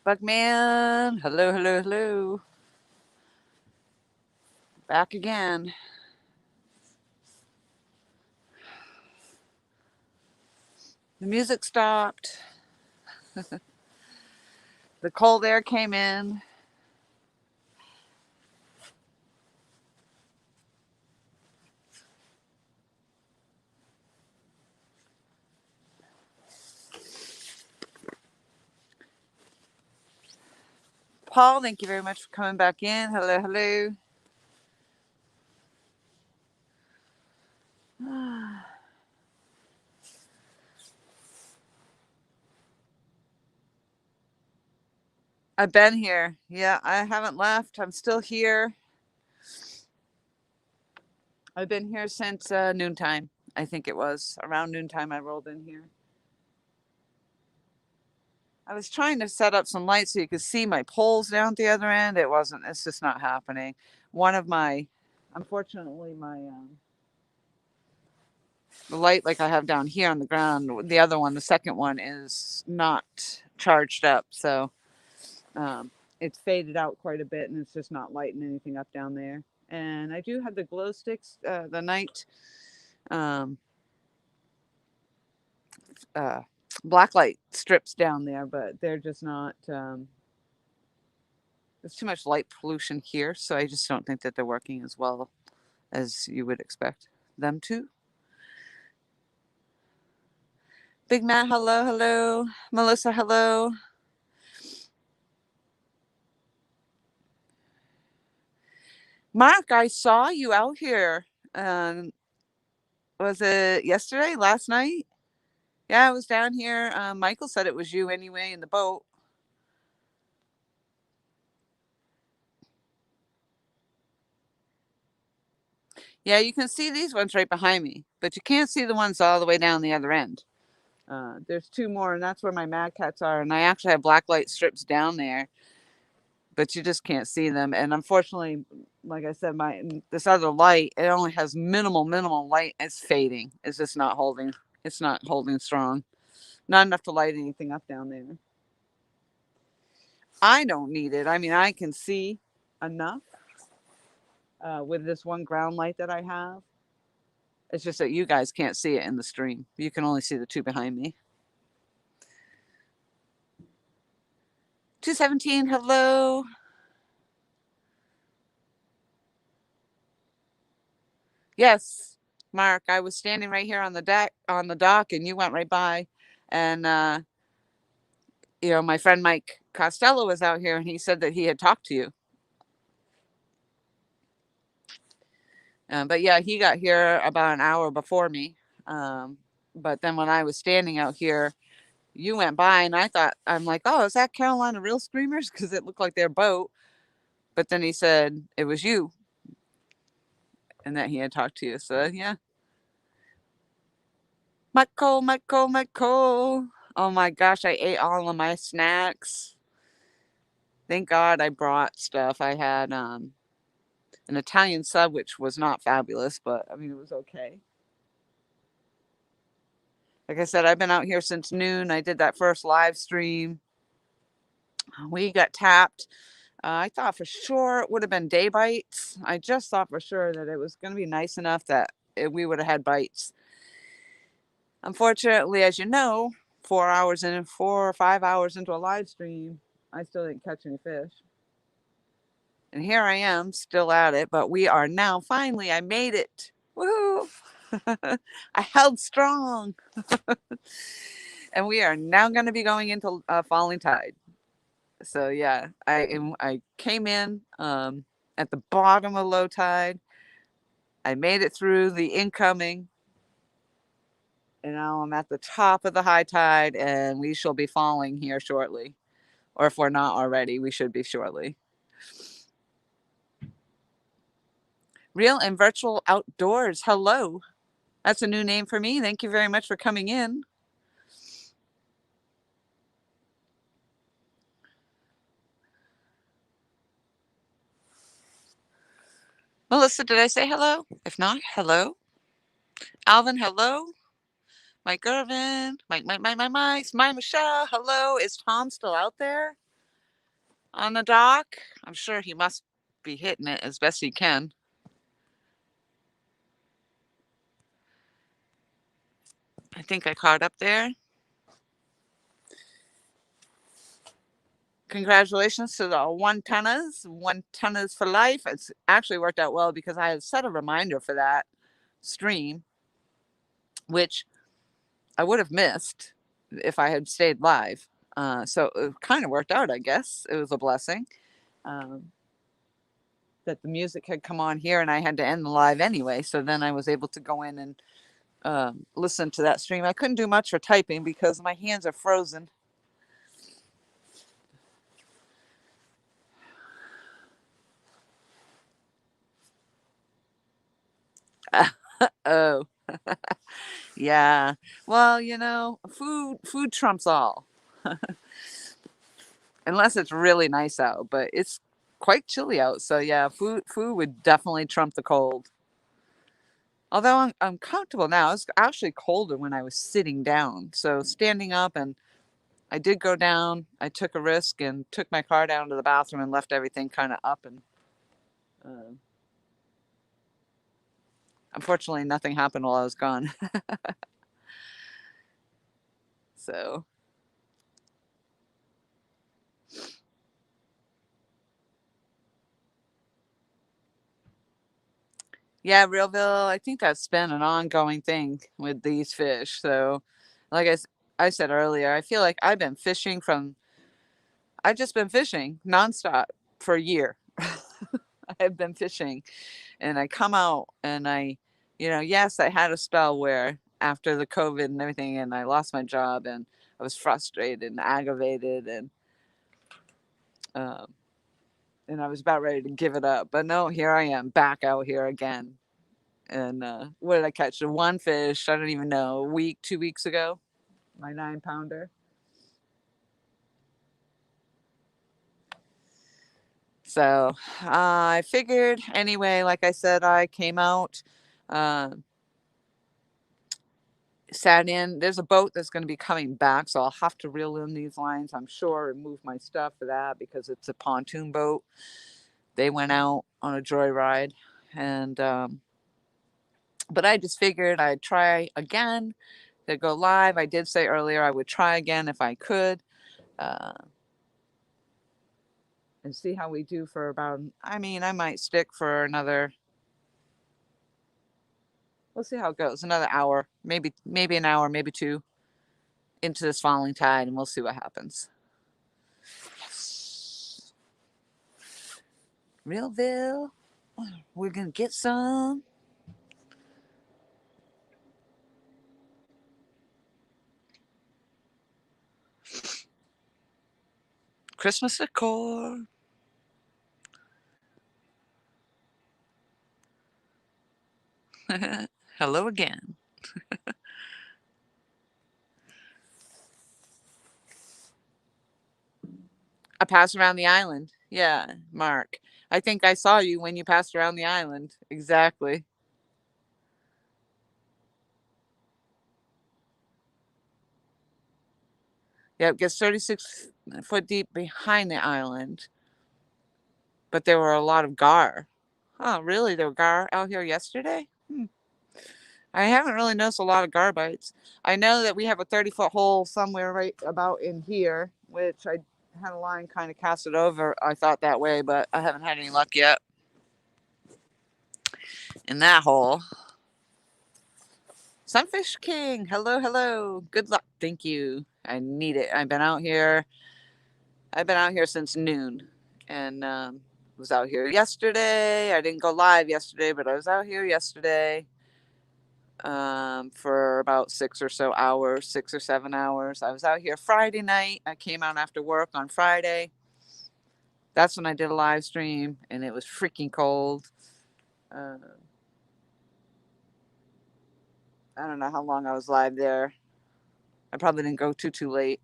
Buckman, hello, hello, hello. Back again. The music stopped. The cold air came in. Paul, thank you very much for coming back in. Hello, hello. I've been here. Yeah, I haven't left. I'm still here. I've been here since noontime. I think it was around noontime I rolled in here. I was trying to set up some lights so you could see my poles down at the other end. It wasn't, it's just not happening. One of my, unfortunately, the light like I have down here on the ground, the other one, the second one, is not charged up. So it's faded out quite a bit and it's just not lighting anything up down there. And I do have the glow sticks, the night um, uh, blacklight strips down there, but they're just not. There's too much light pollution here, so I just don't think that they're working as well as you would expect them to. Big Matt, hello, hello. Melissa, hello. Mark, I saw you out here. Was it yesterday, last night? Yeah, I was down here. Michael said it was you anyway in the boat. Yeah, you can see these ones right behind me, but you can't see the ones all the way down the other end. There's two more, and that's where my mad cats are. And I actually have black light strips down there, but you just can't see them. And unfortunately, like I said, this other light, it only has minimal light. It's fading. It's just not holding. It's not holding strong. Not enough to light anything up down there. I don't need it. I mean, I can see enough with this one ground light that I have. It's just that you guys can't see it in the stream. You can only see the two behind me. 217, hello. Yes, Mark, I was standing right here on the deck, on the dock, and you went right by. And, my friend Mike Costello was out here and he said that he had talked to you. But yeah, he got here about an hour before me. But then when I was standing out here, you went by and I'm like, oh, is that Carolina Real Screamers? Because it looked like their boat. But then he said it was you and that he had talked to you. So yeah. Michael. Oh my gosh, I ate all of my snacks. Thank God I brought stuff. I had an Italian sub, which was not fabulous, but I mean, it was okay. Like I said, I've been out here since noon. I did that first live stream. We got tapped. I thought for sure it would have been day bites. I just thought for sure that it was going to be nice enough that we would have had bites. Unfortunately, as you know, 4 or 5 hours into a live stream, I still didn't catch any fish. And here I am, still at it, but we are now finally, I made it. Woohoo! I held strong. And we are now going to be going into falling tide. So yeah, I came in at the bottom of low tide. I made it through the incoming, and now I'm at the top of the high tide, and we shall be falling here shortly. Or if we're not already, we should be shortly. Real and virtual outdoors. Hello. That's a new name for me. Thank you very much for coming in. Melissa, did I say hello? If not, hello. Alvin, hello. Mike Irvin, Mike, my Michelle, hello. Is Tom still out there? on the dock. I'm sure he must be hitting it as best he can. I think I caught up there. Congratulations to the one tonners for life. It's actually worked out well because I had set a reminder for that stream, which I would have missed if I had stayed live. So it kind of worked out, I guess. It was a blessing that the music had come on here and I had to end the live anyway. So then I was able to go in and listen to that stream. I couldn't do much for typing because my hands are frozen. Oh, yeah. Well, food trumps all. Unless it's really nice out, but it's quite chilly out. So yeah, food would definitely trump the cold. Although I'm comfortable now. It's actually colder when I was sitting down. So standing up, and I did go down. I took a risk and took my car down to the bathroom and left everything kind of up. And uh, unfortunately, nothing happened while I was gone. So yeah, Realville, I think that's been an ongoing thing with these fish. So, like I said earlier, I feel like I've just been fishing nonstop for a year. I've been fishing and I come out and yes, I had a spell where after the COVID and everything, and I lost my job and I was frustrated and aggravated um, and I was about ready to give it up. But no, here I am back out here again. And what did I catch? The one fish, I don't even know, a week, 2 weeks ago, my 9 pounder. So I figured anyway, like I said, I came out, uh, sat in. There's a boat that's going to be coming back, so I'll have to reel in these lines, I'm sure, and move my stuff for that because it's a pontoon boat. They went out on a joyride, and but I just figured I'd try again to go live. I did say earlier I would try again if I could. Uh, and see how we do for about, I might stick for another, we'll see how it goes, another hour, maybe an hour, maybe two into this falling tide, and we'll see what happens. Realville, we're gonna get some. Christmas decor. Hello again. I passed around the island. Yeah, Mark. I think I saw you when you passed around the island. Exactly. Yeah, it gets 36 foot deep behind the island. But there were a lot of gar. Oh, really? There were gar out here yesterday? I haven't really noticed a lot of gar bites. I know that we have a 30-foot hole somewhere right about in here, which I had a line kind of cast it over. I thought that way, but I haven't had any luck yet in that hole. Sunfish King, hello, hello. Good luck. Thank you. I need it. I've been out here. I've been out here since noon, and was out here yesterday. I didn't go live yesterday, but I was out here yesterday for about 6 or 7 hours. I was out here Friday night. I came out after work on Friday. That's when I did a live stream, and it was freaking cold. Uh, I don't know how long I was live there. I probably didn't go too late.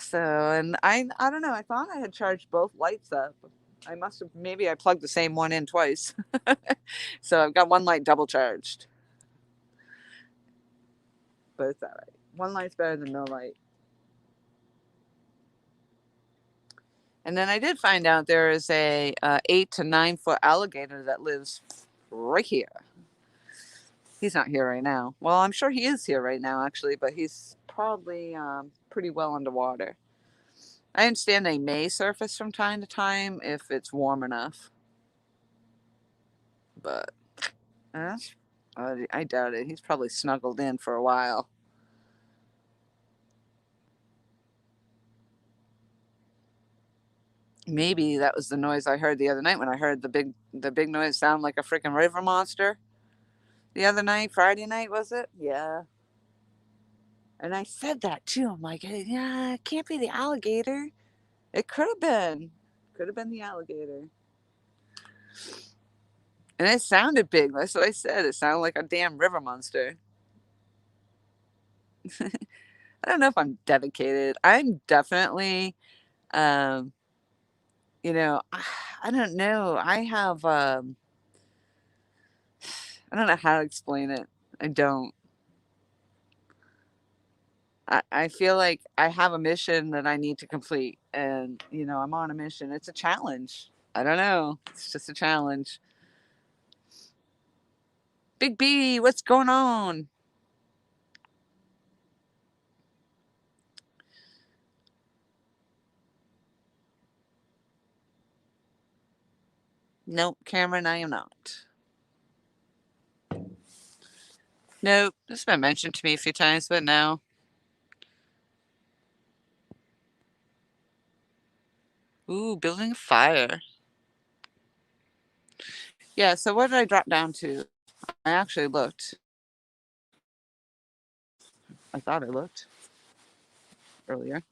So, and I don't know. I thought I had charged both lights up. I must have, maybe I plugged the same one in twice. So I've got one light double charged. But it's all right. One light's better than no light. And then I did find out there is a 8 to 9 foot alligator that lives right here. He's not here right now. Well, I'm sure he is here right now, actually, but he's probably pretty well underwater. I understand they may surface from time to time if it's warm enough, but uh, I doubt it. He's probably snuggled in for a while. Maybe that was the noise I heard the other night when I heard the big noise sound like a freaking river monster. The other night, Friday night, was it? Yeah. And I said that too. I'm like, "Hey, yeah, it can't be the alligator. It could have been. Could have been the alligator." And it sounded big. That's what I said. It sounded like a damn river monster. I don't know if I'm dedicated. I'm definitely, um, you know, I don't know. I don't know how to explain it. I don't. I feel like I have a mission that I need to complete, and I'm on a mission. It's a challenge. I don't know. It's just a challenge. Big B, what's going on? Nope, Cameron, I am not. Nope, this has been mentioned to me a few times, but no. Ooh, building a fire. Yeah, so what did I drop down to? I actually looked. I thought I looked earlier.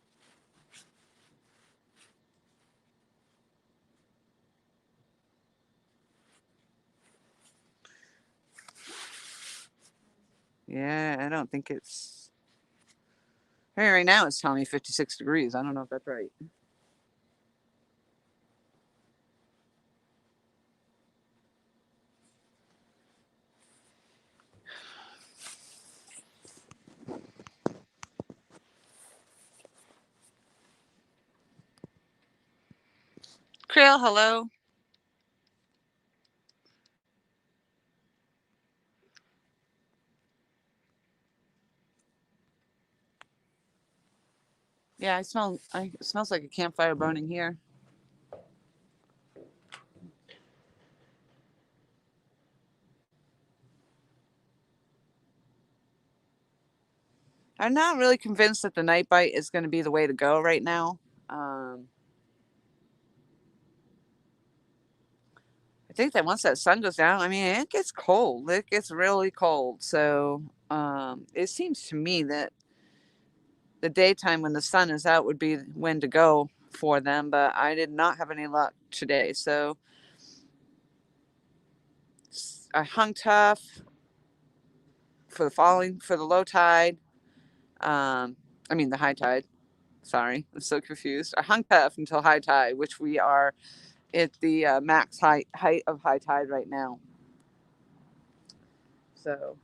Yeah, I don't think it's. Hey, right now it's telling me 56 degrees. I don't know if that's right. Krill, hello. Yeah, it smells like a campfire burning here. I'm not really convinced that the night bite is going to be the way to go right now. Um, I think that once that sun goes down, I mean, it gets cold. It gets really cold. So it seems to me that the daytime when the sun is out would be when to go for them. But I did not have any luck today. So I hung tough for the low tide. I mean the high tide. Sorry, I'm so confused. I hung tough until high tide, which we are at the max height of high tide right now. So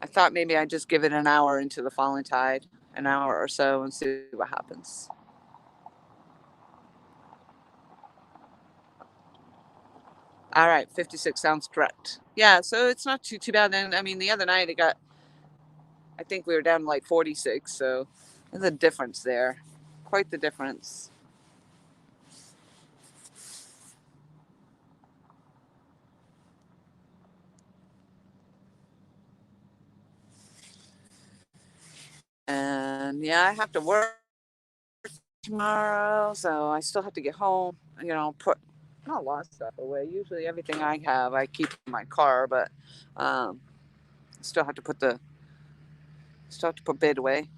I thought maybe I'd just give it an hour into the falling tide, an hour or so, and see what happens. All right, 56 sounds correct. Yeah, so it's not too bad. And I mean, the other night I think we were down to like 46. So there's a difference there, quite the difference. And yeah, I have to work tomorrow, so I still have to get home. Put not a lot of stuff away. Usually, everything I have, I keep in my car, but um, still have to put bed away.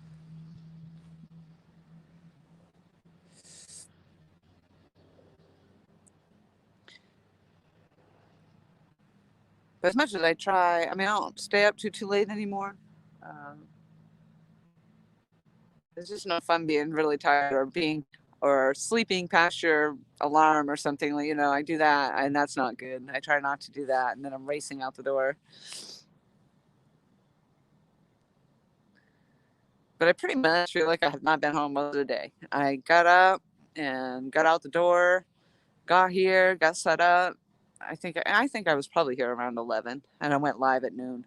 But as much as I try, I mean, I don't stay up too late anymore. Um, it's just no fun being really tired or sleeping past your alarm or something. Like, I do that, and that's not good. I try not to do that, and then I'm racing out the door. But I pretty much feel like I have not been home most of the day. I got up and got out the door, got here, got set up. I think I was probably here around 11, and I went live at noon.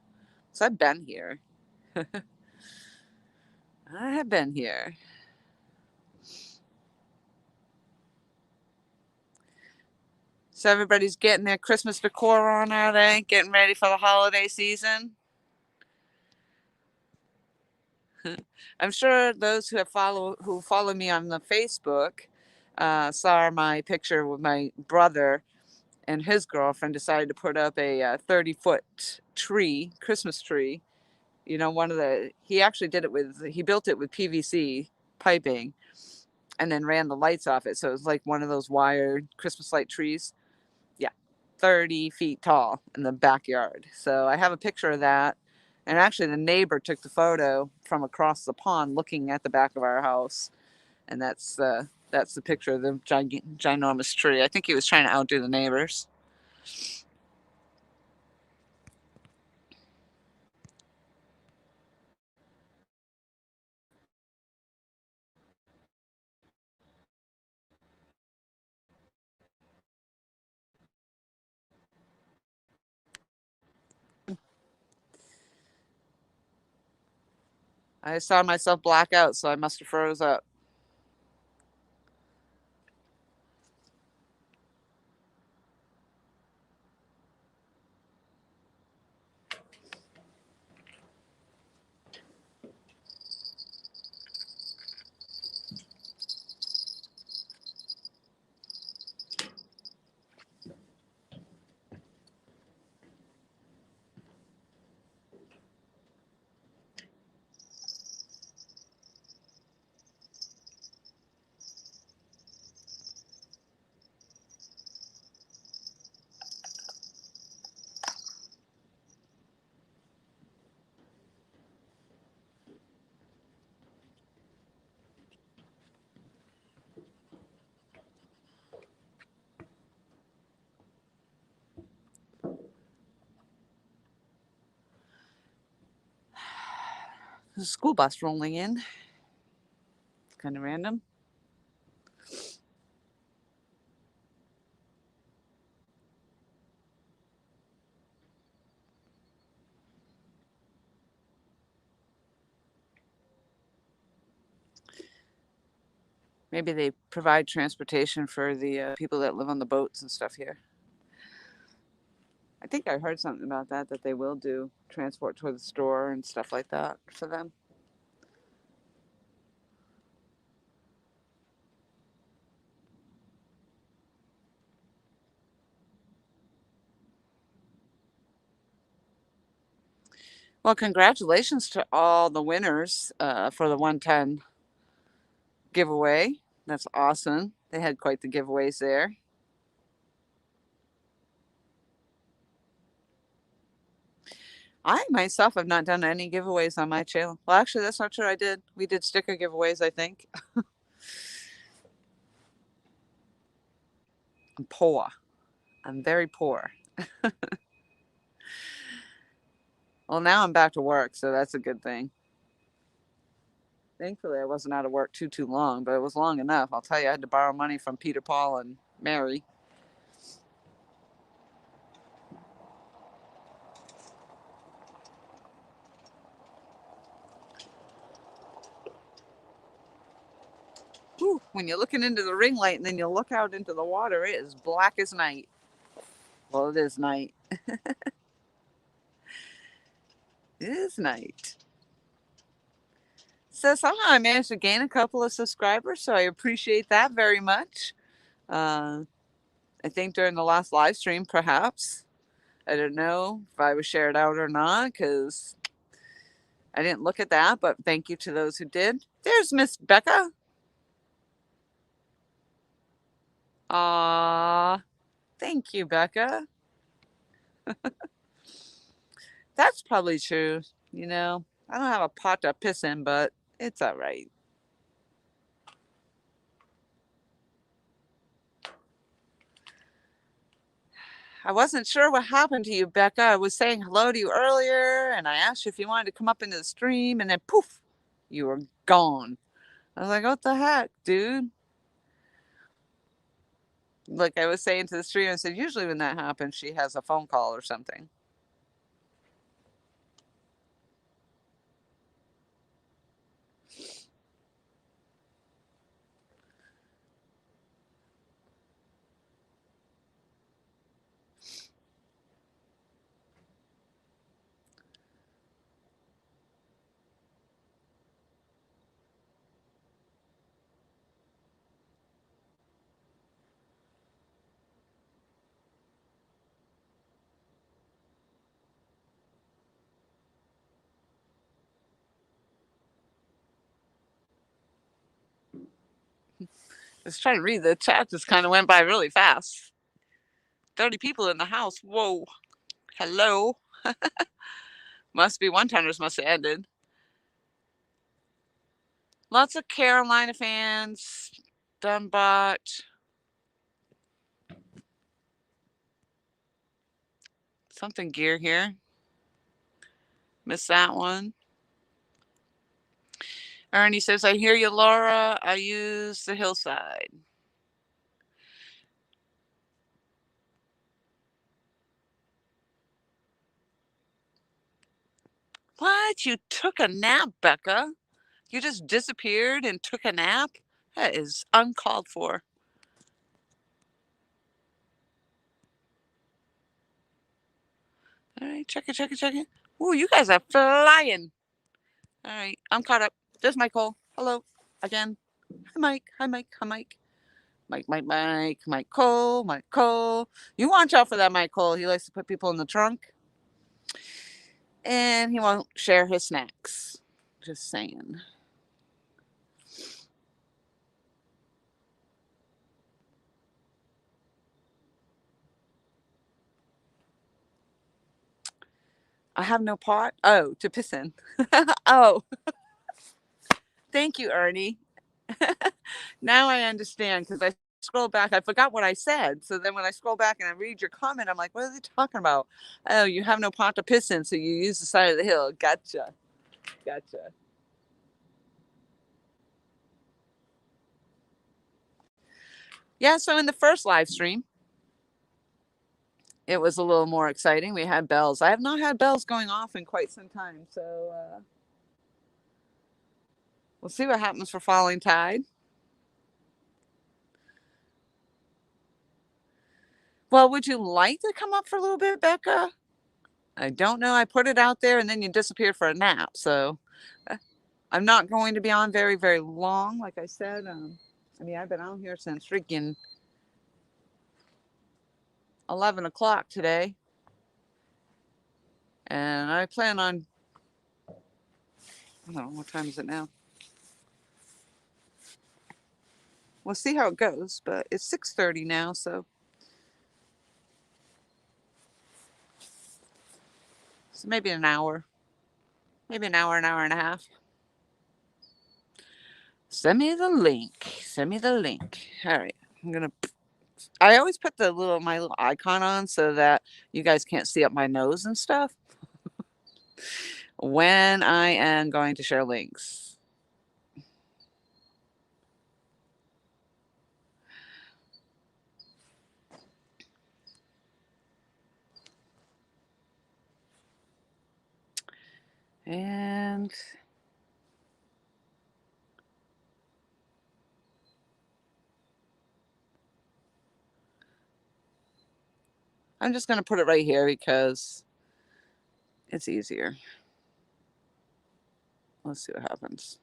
So I've been here. I have been here. So everybody's getting their Christmas decor on, are they? Getting ready for the holiday season? I'm sure those who follow me on the Facebook saw my picture with my brother and his girlfriend decided to put up a 30-foot tree, Christmas tree. You know, he actually he built it with PVC piping and then ran the lights off it. So it was like one of those wired Christmas light trees. Yeah, 30 feet tall in the backyard. So I have a picture of that. And actually, the neighbor took the photo from across the pond looking at the back of our house. And that's the picture of the ginormous tree. I think he was trying to outdo the neighbors. I saw myself black out, so I must have froze up. There's a school bus rolling in. It's kind of random. Maybe they provide transportation for the people that live on the boats and stuff here. I think I heard something about that they will do transport to the store and stuff like that for them. Well, congratulations to all the winners for the 110 giveaway. That's awesome. They had quite the giveaways there. I myself have not done any giveaways on my channel. Well, actually, that's not true. I did. We did sticker giveaways, I think. I'm poor. I'm very poor. Well, now I'm back to work, so that's a good thing. Thankfully, I wasn't out of work too long, but it was long enough. I'll tell you, I had to borrow money from Peter, Paul, and Mary. Whew, when you're looking into the ring light and then you look out into the water, it is black as night. Well, it is night. It is night. So somehow I managed to gain a couple of subscribers, so I appreciate that very much. Uh, I think during the last live stream, perhaps. I don't know if I was shared out or not because I didn't look at that, but thank you to those who did. There's Miss Becca. Aw, thank you, Becca. That's probably true. You know, I don't have a pot to piss in, but it's all right. I wasn't sure what happened to you, Becca. I was saying hello to you earlier, and I asked you if you wanted to come up into the stream, and then poof, You were gone. I was like, what the heck, dude? Like I was saying to the stream, I said, usually when that happens, she has a phone call or something. I was trying to read the chat, just kind of went by really fast. 30 people in the house. Whoa. Hello. Must be one-timers must have ended. Lots of Carolina fans. Dunbot. Something gear here. Missed that one. Ernie says, I hear you, Laura. I use the hillside. What? You took a nap, Becca? You just disappeared and took a nap? That is uncalled for. All right, check it. Ooh, you guys are flying. All right, I'm caught up. There's Michael. Hello again. Hi, Mike. Michael. You watch out for that Michael. He likes to put people in the trunk. And he won't share his snacks. Just saying. I have no pot. Oh, to piss in. Oh. Thank you, Ernie. Now I understand because I scroll back. I forgot what I said. So then when I scroll back and I read your comment, I'm like, what are they talking about? Oh, you have no pot to piss in, so you use the side of the hill. Gotcha. Yeah, so in the first live stream, it was a little more exciting. We had bells. I have not had bells going off in quite some time. So we'll see what happens for Falling Tide. Well, would you like to come up for a little bit, Becca? I don't know. I put it out there and then you disappeared for a nap. So I'm not going to be on very, very long. Like I said, I mean, I've been out here since freaking 11 o'clock today. And I plan on, I don't know, what time is it now? We'll see how it goes, but it's 6:30 now, so maybe an hour. Maybe an hour and a half. Send me the link. All right. I always put my little icon on so that you guys can't see up my nose and stuff when I am going to share links. And I'm just going to put it right here because it's easier. Let's see what happens.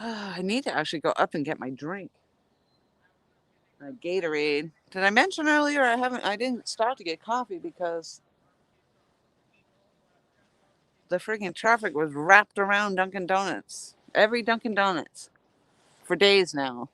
I need to actually go up and get my drink. Gatorade. Did I mention earlier I didn't start to get coffee because the freaking traffic was wrapped around Dunkin' Donuts. Every Dunkin' Donuts for days now.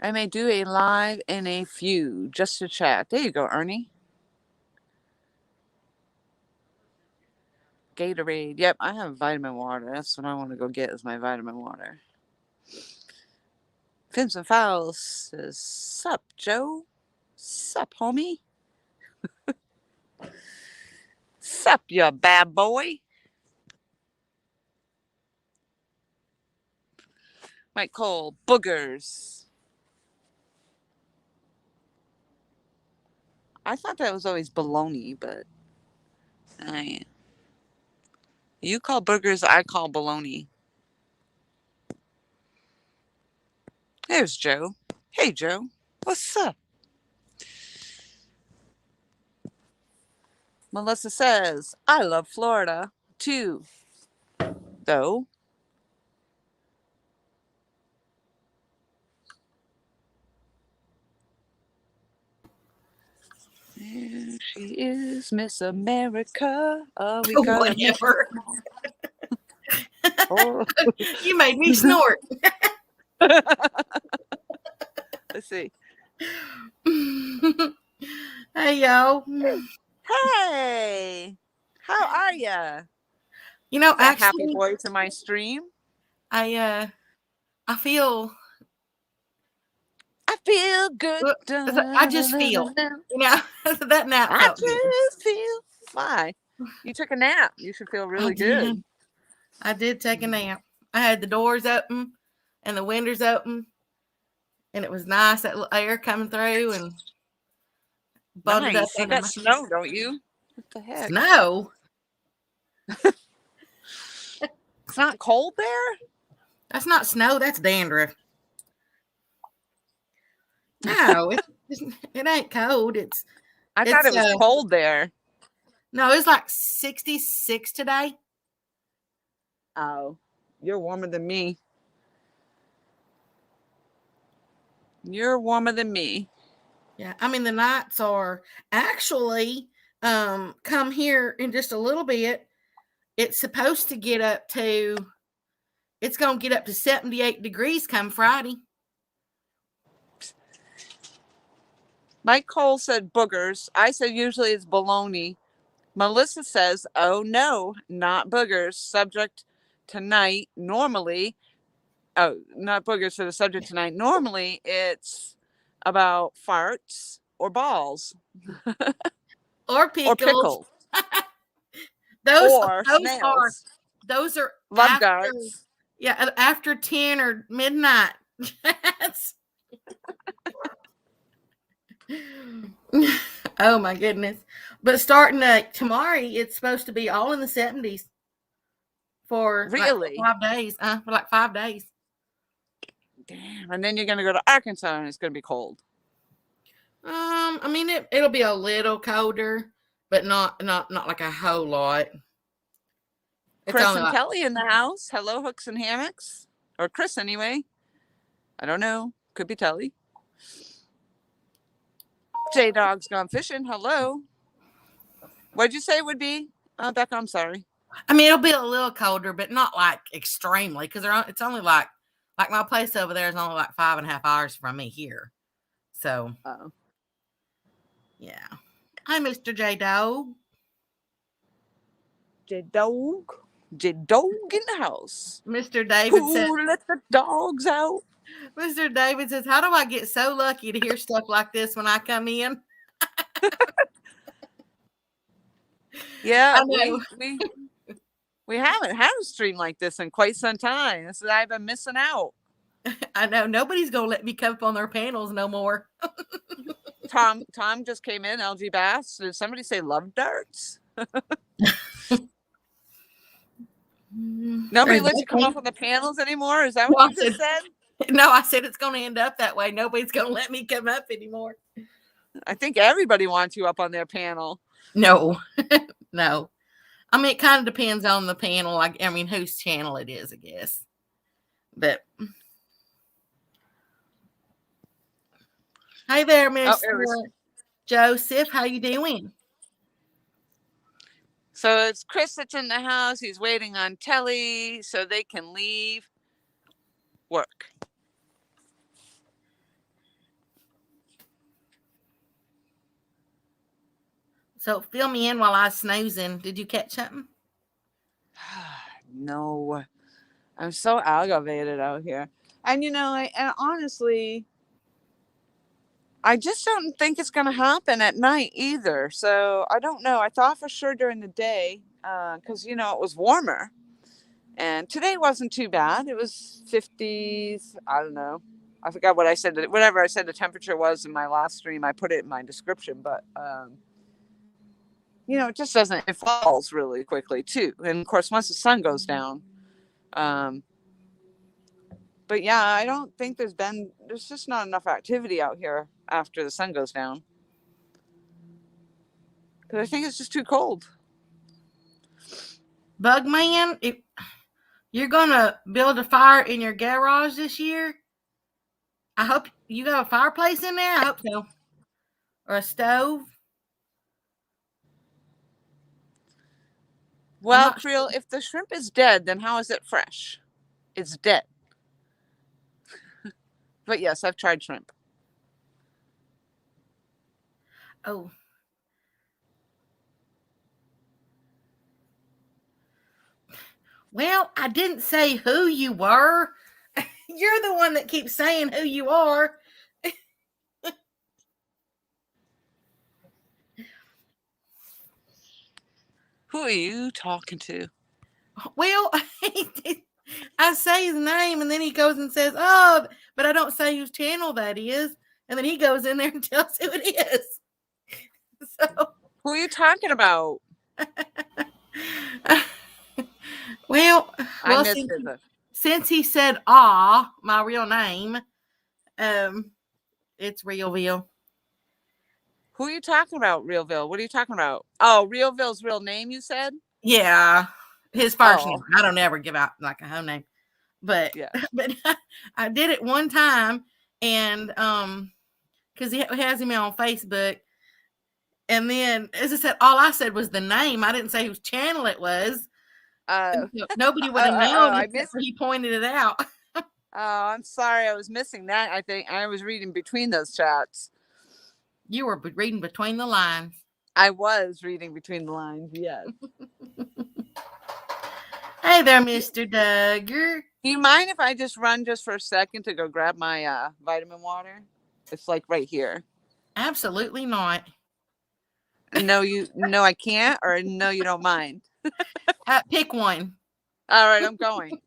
I may do a live in a few just to chat. There you go, Ernie. Gatorade. Yep, I have vitamin water. That's what I want to go get is my vitamin water. Fins and Fowls says, sup, Joe? Sup, homie? Sup, you bad boy? Mike Cole, boogers. I thought that was always baloney, but you call boogers, I call baloney. There's Joe. Hey, Joe. What's up? Melissa says, I love Florida, too. Though. There she is, Miss America. Oh, we got Whatever. Oh. You made me snort. Let's see. Hey, y'all. Hey, how are ya? You know, That actually, happy boy to my stream. I feel good. I just feel, you know, that nap I felt good. just feel. Why? You took a nap. You should feel really good. I did take a nap. I had the doors open and the windows open, and it was nice, that little air coming through, and bundled Nice. up You under got my snow, don't you? What the heck? snow. It's not cold there? That's not snow. That's dandruff. No, it ain't cold. I thought it was cold there. No, it's like 66 today. Oh, you're warmer than me. You're warmer than me. Yeah, I mean the nights are actually come here in just a little bit. It's supposed to get up to. It's going to get up to 78 degrees come Friday. Mike Cole said boogers. I said usually it's baloney. Melissa says, oh no, not boogers. Subject tonight. Normally, oh, not boogers for the subject tonight. Normally it's about farts or balls. Or pickles. Or pickles. those snails. Those are love darts. Yeah, after 10 or midnight. Oh my goodness. But starting tomorrow, it's supposed to be all in the 70s for really like 5 days. For like 5 days. Damn. And then you're gonna go to Arkansas and it's gonna be cold. I mean it'll be a little colder, but not like a whole lot. Chris and Kelly in the house. Hello, Hooks and Hammocks. Or Chris anyway. I don't know. Could be Telly. J-Dog's gone fishing. Hello. What'd you say it would be? Becca, I'm sorry. I mean, it'll be a little colder, but not like extremely, because it's only like my place over there is only like 5.5 hours from me here. So, yeah. Hi, Mr. J-Dog. J-Dog. J-Dog in the house. Mr. David said, who let the dogs out? Mr. David says, how do I get so lucky to hear stuff like this when I come in? Yeah, we haven't had a stream like this in quite some time. This is, I've been missing out. I know. Nobody's going to let me come up on their panels no more. Tom just came in, LG Bass. Did somebody say love darts? Nobody lets you come up on the panels anymore? Is that what you just said? No, I said it's going to end up that way. Nobody's going to let me come up anymore. I think everybody wants you up on their panel. No, no. I mean, it kind of depends on the panel. I mean, whose channel it is, I guess. But hey there, Mr. Joseph. How you doing? So it's Chris that's in the house. He's waiting on Telly so they can leave work. So fill me in while I was snoozing. Did you catch something? No, I'm so aggravated out here. And and honestly, I just don't think it's going to happen at night either. So I don't know. I thought for sure during the day, because it was warmer. And today wasn't too bad. It was 50s. I don't know. I forgot what I said. Whatever I said the temperature was in my last stream, I put it in my description. But, it just doesn't, it falls really quickly too. And of course, once the sun goes down. But yeah, I don't think there's just not enough activity out here after the sun goes down. Because I think it's just too cold. Bugman, if you're going to build a fire in your garage this year, I hope you got a fireplace in there. I hope so. Or a stove. Well, Creel, if the shrimp is dead, then how is it fresh? It's dead. But yes, I've tried shrimp. Oh. Well, I didn't say who you were. You're the one that keeps saying who you are. Who are you talking to? Well, I say his name and then he goes and says, oh, but I don't say whose channel that is. And then he goes in there and tells who it is. So, who are you talking about? Well, since he said my real name, it's Realville. Who are you talking about, Realville? What are you talking about? Oh, Realville's real name, you said? Yeah, his first name. I don't ever give out like a home name, but yeah. But I did it one time, and because he has him on Facebook, and then as I said, all I said was the name. I didn't say whose channel it was. Nobody would have known except he pointed it out. Oh, I'm sorry, I was missing that. I think I was reading between those chats. You were reading between the lines. I was reading between the lines, yes. Hey there, Mr. Duggar. Do you mind if I just run just for a second to go grab my vitamin water? It's like right here. Absolutely not. No, I can't, or no, you don't mind. Pick one. All right, I'm going.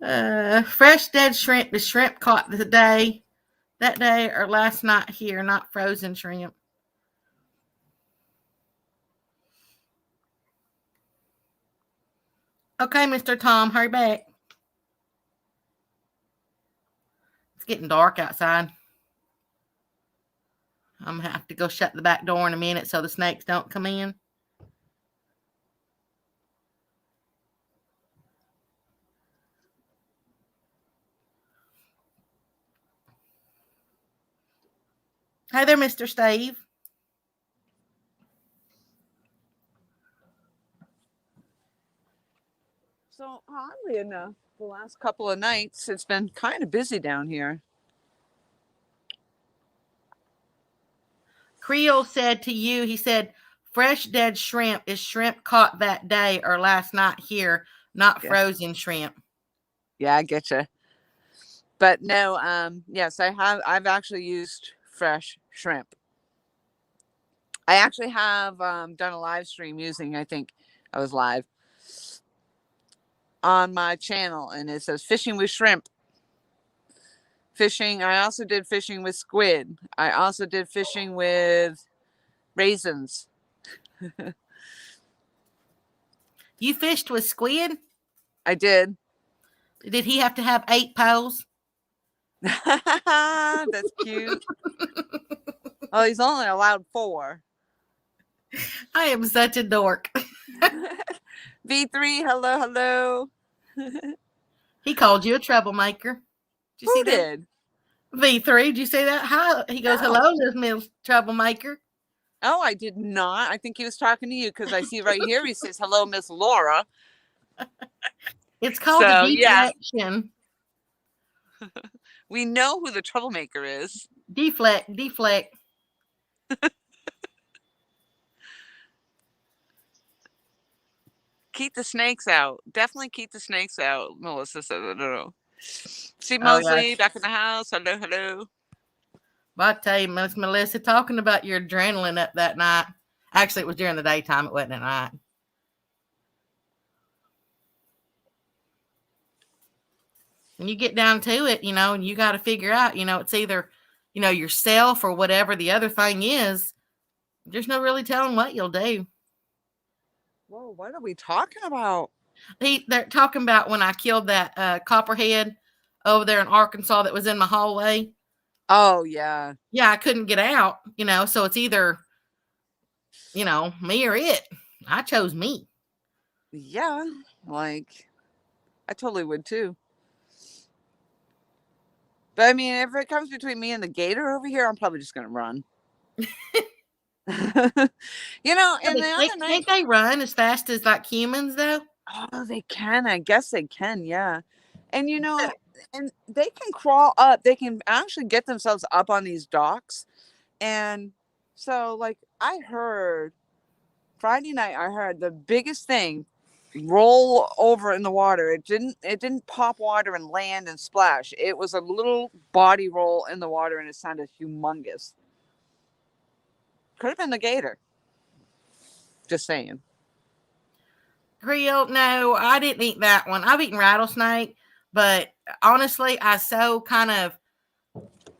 Fresh dead shrimp. The shrimp caught that day or last night here, not frozen shrimp. Okay, Mr. Tom, hurry back. It's getting dark outside. I'm gonna have to go shut the back door in a minute so the snakes don't come in. Hey there, Mr. Steve. So oddly enough, the last couple of nights, it's been kind of busy down here. Creel said to you, he said, fresh dead shrimp is shrimp caught that day or last night here, not frozen shrimp. Yeah, I get you. But no, yes, I've actually used fresh shrimp. I actually have done a live stream using, I think I was live on my channel, and it says fishing with shrimp. Fishing, I also did fishing with squid. I also did fishing with raisins. You fished with squid? I did. Did he have to have 8 poles? That's cute. Oh, he's only allowed 4. I am such a dork. V3, hello. He called you a troublemaker. Did you see that? V3, did you say that? Hi. He goes, hello, Miss troublemaker. Oh, I did not. I think he was talking to you because I see right here he says, "Hello, Miss Laura." It's called a So, yeah, deflection. we know who the troublemaker is. Deflect. Keep the snakes out. Definitely keep the snakes out, Melissa said. I don't know. See Oh yeah. Mosley back in the house. Hello, hello. Well, I tell you, Miss Melissa, talking about your adrenaline up that night. Actually, it was during the daytime. It wasn't at night. When you get down to it, and you got to figure out, it's either, yourself or whatever the other thing is. There's no really telling what you'll do. Whoa, what are we talking about? They're talking about when I killed that copperhead over there in Arkansas that was in my hallway. Oh, yeah. Yeah, I couldn't get out, so it's either, me or it. I chose me. Yeah, like, I totally would too. But I mean, if it comes between me and the gator over here, I'm probably just going to run. And the other night, Can't they run as fast as like humans though? oh, they can. I guess they can. Yeah. And and they can crawl up. They can actually get themselves up on these docks. And so, like, I heard Friday night, I heard the biggest thing roll over in the water. It didn't pop water and land and splash. It was a little body roll in the water, and it sounded humongous. Could have been the gator. Just saying. Creole, no, I didn't eat that one. I've eaten rattlesnake, but honestly, I so kind of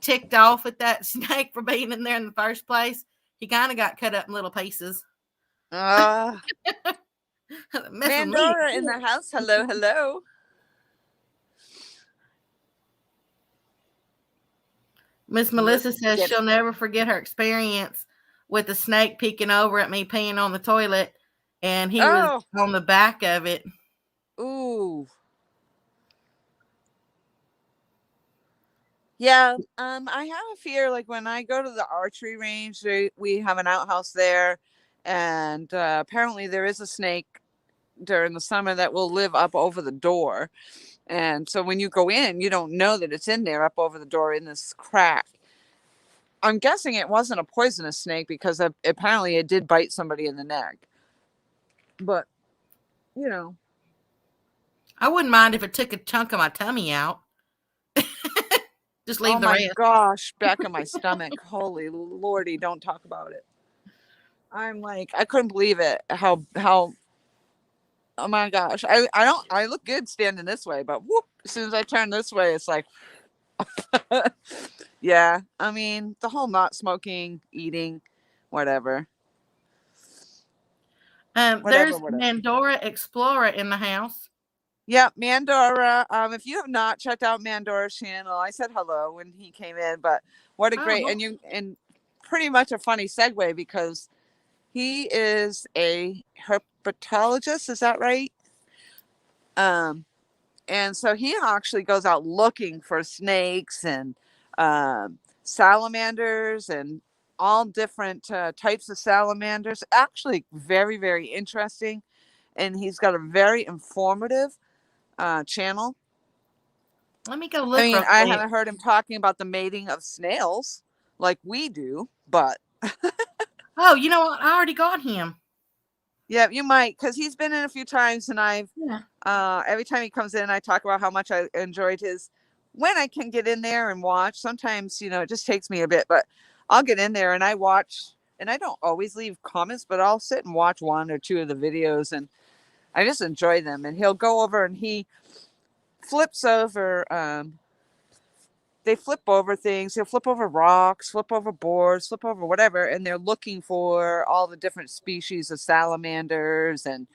ticked off at that snake for being in there in the first place. He kind of got cut up in little pieces. Uh Messing with me. Mandora in the house. Hello, hello. Miss Melissa says she'll never forget her experience with the snake peeking over at me peeing on the toilet, and he was on the back of it. Ooh. Yeah, I have a fear, like, when I go to the archery range, we have an outhouse there, and apparently there is a snake during the summer that will live up over the door. And so when you go in, you don't know that it's in there up over the door in this crack. I'm guessing it wasn't a poisonous snake because apparently it did bite somebody in the neck. But, I wouldn't mind if it took a chunk of my tummy out. Just leave the rest. Oh my gosh, back in my stomach. Holy Lordy, don't talk about it. I'm like, I couldn't believe it. How oh my gosh. I look good standing this way, but whoop, as soon as I turn this way, it's like yeah. I mean, the whole not smoking, eating, whatever. There's Mandora Explorer in the house. Yeah, Mandora. If you have not checked out Mandora's channel, I said hello when he came in, but what a great and pretty much a funny segue because he is a herpetologist, is that right? And so he actually goes out looking for snakes and salamanders and all different types of salamanders. Actually, very, very interesting. And he's got a very informative channel. Let me go look. I mean, I haven't heard him talking about the mating of snails like we do, but. Oh, you know what? I already got him. Yeah, you might, because he's been in a few times, and every time he comes in, I talk about how much I enjoyed his. When I can get in there and watch, sometimes it just takes me a bit, but I'll get in there and I watch, and I don't always leave comments, but I'll sit and watch one or two of the videos, and I just enjoy them. And he'll go over and he flips over. They flip over things. He'll flip over rocks, flip over boards, flip over whatever, and they're looking for all the different species of salamanders, and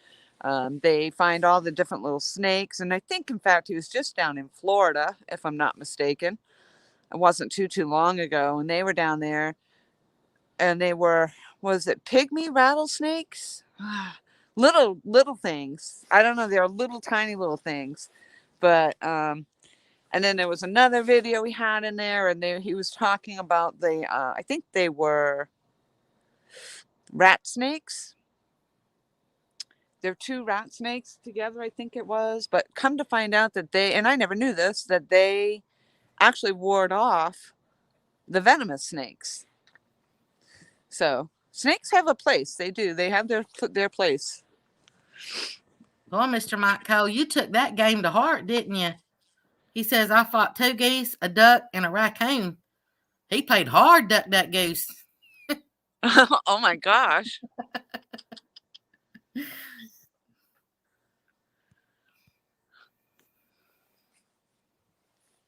they find all the different little snakes. And I think, in fact, he was just down in Florida, if I'm not mistaken. It wasn't too long ago, and they were down there, and they were, was it pygmy rattlesnakes? Little things. I don't know. They're little tiny little things, but and then there was another video we had in there, and he was talking about I think they were rat snakes. They're 2 rat snakes together, I think it was. But come to find out that and I never knew this, that they actually ward off the venomous snakes. So snakes have a place. They do. They have their place. Well, Mr. Mike Cole, you took that game to heart, didn't you? He says, I fought 2 geese, a duck, and a raccoon. He played hard, duck, duck, goose. Oh my gosh.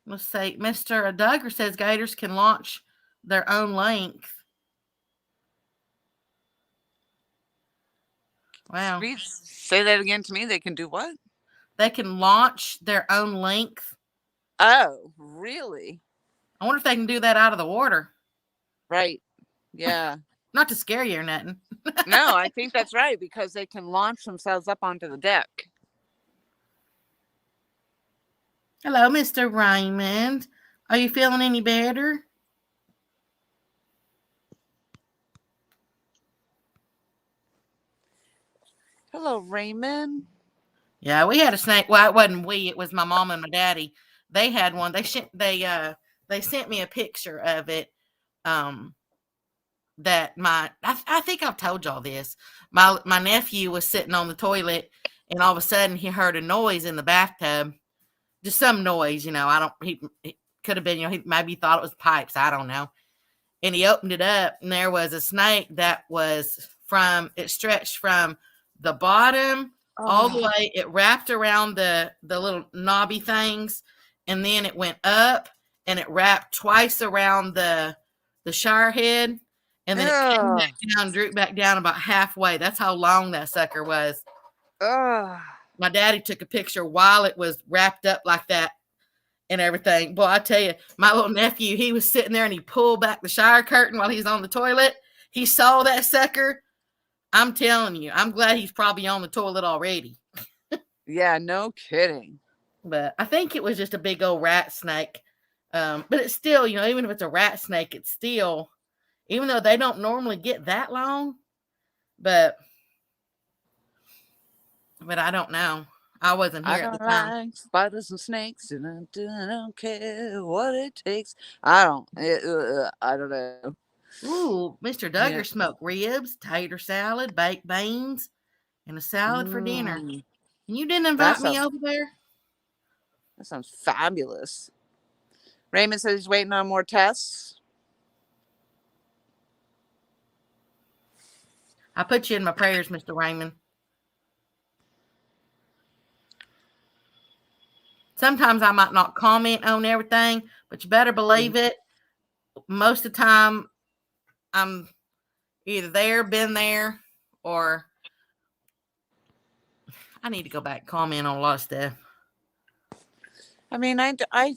Let's see. Mr. Duggar says gators can launch their own length. Wow. Say that again to me. They can do what? They can launch their own length. Oh, really? I wonder if they can do that out of the water. Right. Yeah. Not to scare you or nothing. No, I think that's right, because they can launch themselves up onto the deck. Hello, Mr. Raymond. Are you feeling any better? Hello, Raymond. Yeah, we had a snake. Well, it wasn't we. It was my mom and my daddy. They had one. They sent me a picture of it. That I think I've told y'all this. My nephew was sitting on the toilet, and all of a sudden he heard a noise in the bathtub. Just some noise, he could have been, he maybe thought it was pipes. I don't know. And he opened it up, and there was a snake that was it stretched from the bottom all the way. It wrapped around the little knobby things, and then it went up, and it wrapped twice around the shower head, and then it came back down, drooped back down about halfway. That's how long that sucker was. My daddy took a picture while it was wrapped up like that and everything. Boy, I tell you, my little nephew, he was sitting there and he pulled back the shower curtain while he's on the toilet. He saw that sucker. I'm telling you, I'm glad he's probably on the toilet already. Yeah, no kidding. But I think it was just a big old rat snake. But it's still, even if it's a rat snake, it's still, even though they don't normally get that long, but I don't know. I wasn't here at the time. Like spiders and snakes, and I don't care what it takes. I don't know. Ooh, Mr. Duggar smoked ribs, tater salad, baked beans, and a salad for dinner. And you didn't invite me over there? That sounds fabulous. Raymond says he's waiting on more tests. I put you in my prayers, Mr. Raymond. Sometimes I might not comment on everything, but you better believe it. Most of the time, I'm either there, been there, or I need to go back and comment on a lot of stuff. I mean, I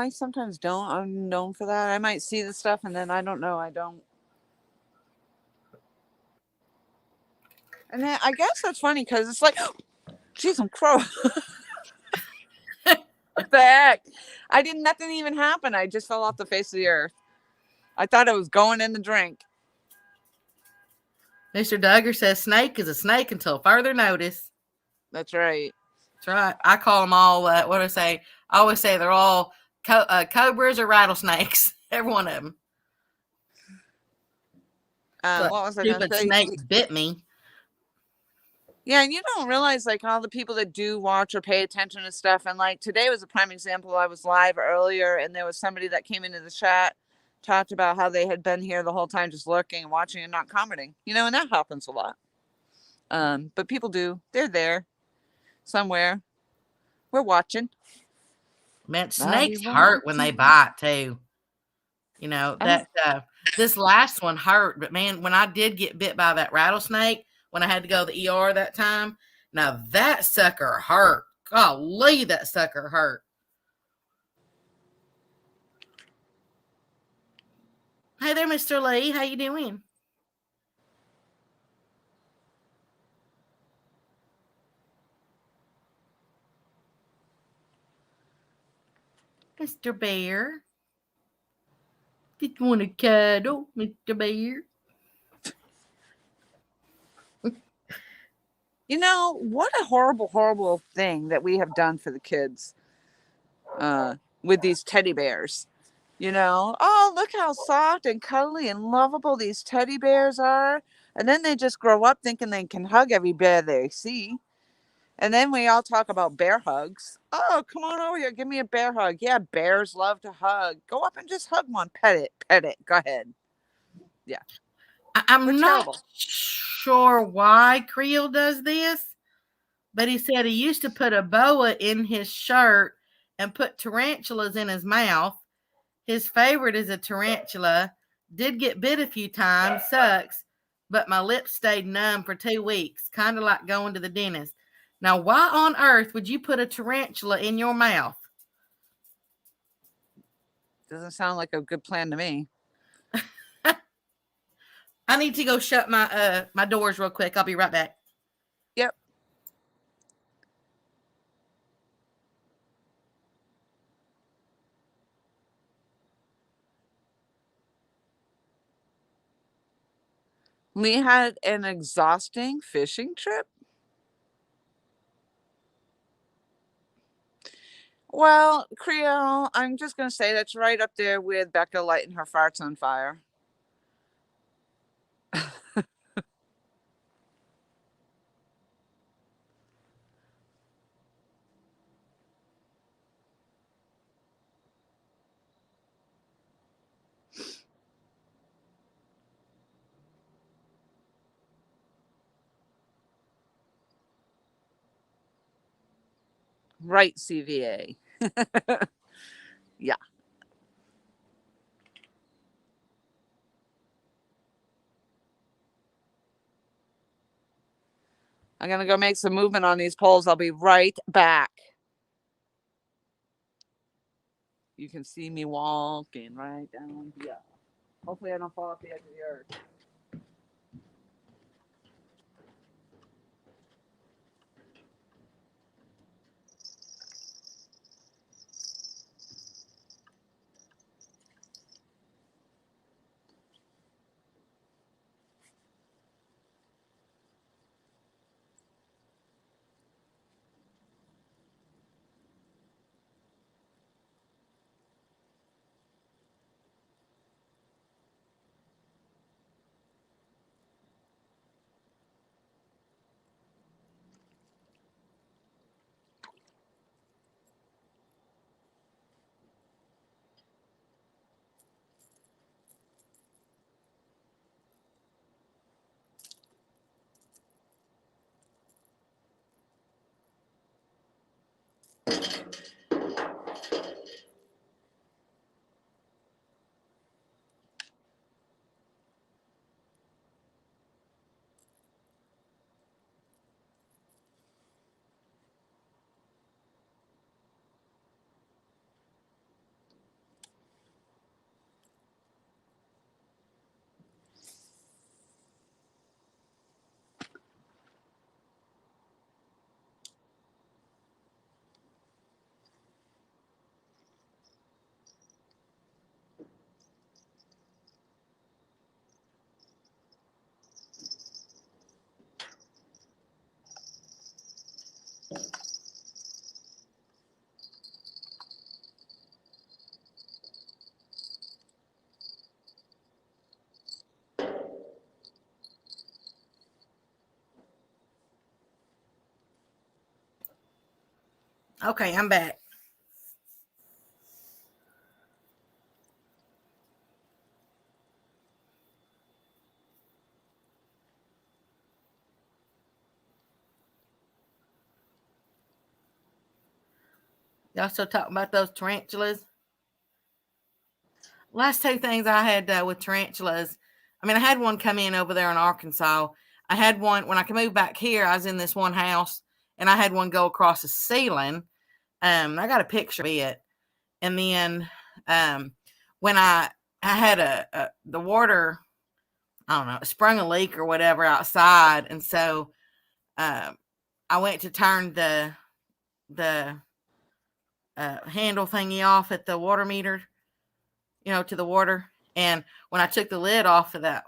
sometimes don't. I'm known for that. I might see the stuff and then I don't know. I don't. And then I guess that's funny because it's like, geez, I'm crow. What the heck? Nothing even happened. I just fell off the face of the earth. I thought it was going in the drink. Mr. Duggar says snake is a snake until further notice. That's right. That's right. I call them all, what do I say? I always say they're all cobras or rattlesnakes. Every one of them. What was I going to say? Snakes bit me. Yeah, and you don't realize like all the people that do watch or pay attention to stuff. And like today was a prime example. I was live earlier and there was somebody that came into the chat, talked about how they had been here the whole time just lurking and watching and not commenting. And that happens a lot. But people do. They're there somewhere. We're watching. Man, snakes hurt when they bite too. This last one hurt, but man, when I did get bit by that rattlesnake, when I had to go to the ER that time, now that sucker hurt. Golly, that sucker hurt. Hey there, Mr. Lee. How you doing? Mr. Bear. Did you want to cuddle, Mr. Bear? You know, what a horrible, horrible thing that we have done for the kids with these teddy bears. You know, oh, look how soft and cuddly and lovable these teddy bears are. And then they just grow up thinking they can hug every bear they see. And then we all talk about bear hugs. Oh, come on over here. Give me a bear hug. Yeah, bears love to hug. Go up and just hug one. Pet it. Pet it. Go ahead. Yeah. We're I'm not terrible. sure why Creel does this, but he said he used to put a boa in his shirt and put tarantulas in his mouth. His favorite is a tarantula. Did get bit a few times, sucks, but my lips stayed numb for 2 weeks, kind of like going to the dentist. Now, why on earth would you put a tarantula in your mouth? Doesn't sound like a good plan to me. I need to go shut my doors real quick. I'll be right back. Yep. We had an exhausting fishing trip. Well, Creole, I'm just going to say that's right up there with Becca lighting her farts on fire. Right, CVA. Yeah. I'm going to go make some movement on these poles. I'll be right back. You can see me walking right down here. Hopefully I don't fall off the edge of the earth. Okay, I'm back. Y'all still talking about those tarantulas? Last 2 things I had with tarantulas. I mean, I had one come in over there in Arkansas. I had one when I moved back here. I was in this one house, and I had one go across the ceiling. I got a picture of it, and then when I had the water, I don't know, sprung a leak or whatever outside, and so I went to turn the handle thingy off at the water meter, to the water. And when I took the lid off of that,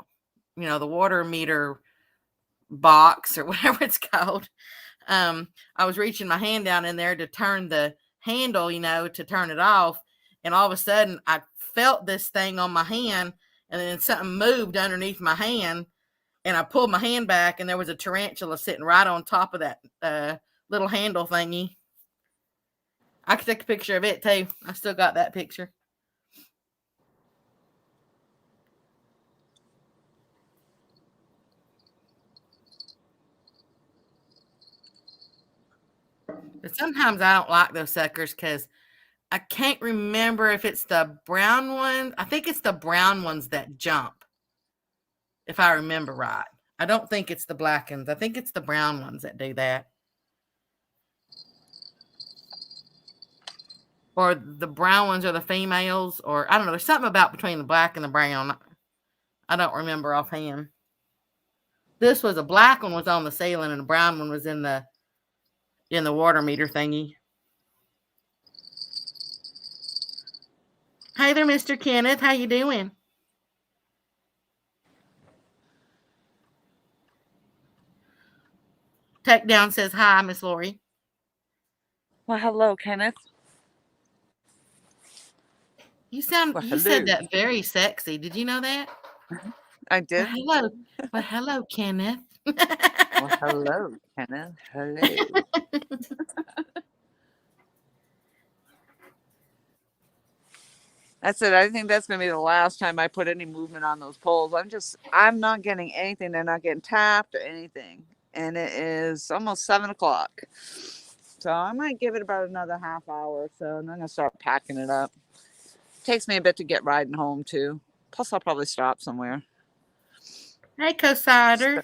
the water meter box or whatever it's called. I was reaching my hand down in there to turn the handle, to turn it off. And all of a sudden I felt this thing on my hand, and then something moved underneath my hand, and I pulled my hand back, and there was a tarantula sitting right on top of that little handle thingy. I could take a picture of it too. I still got that picture. But sometimes I don't like those suckers because I can't remember if it's the brown ones. I think it's the brown ones that jump, if I remember right. I don't think it's the black ones. I think it's the brown ones that do that. Or the brown ones are the females, or I don't know. There's something about between the black and the brown. I don't remember offhand. This was a black one was on the ceiling, and the brown one was in the water meter thingy. Hey there, Mr. Kenneth. How you doing? Takedown says hi, Miss Lori. Well, hello, Kenneth. You said that very sexy. Did you know that? I did. Well, hello, Kenneth. Well, hello, Kenneth. Hello. That's it. I think that's going to be the last time I put any movement on those poles. I'm not getting anything. They're not getting tapped or anything. And it is almost 7 o'clock. So I might give it about another half hour or so, and then I'll start packing it up. It takes me a bit to get riding home, too. Plus, I'll probably stop somewhere. Hey, Co-Sider.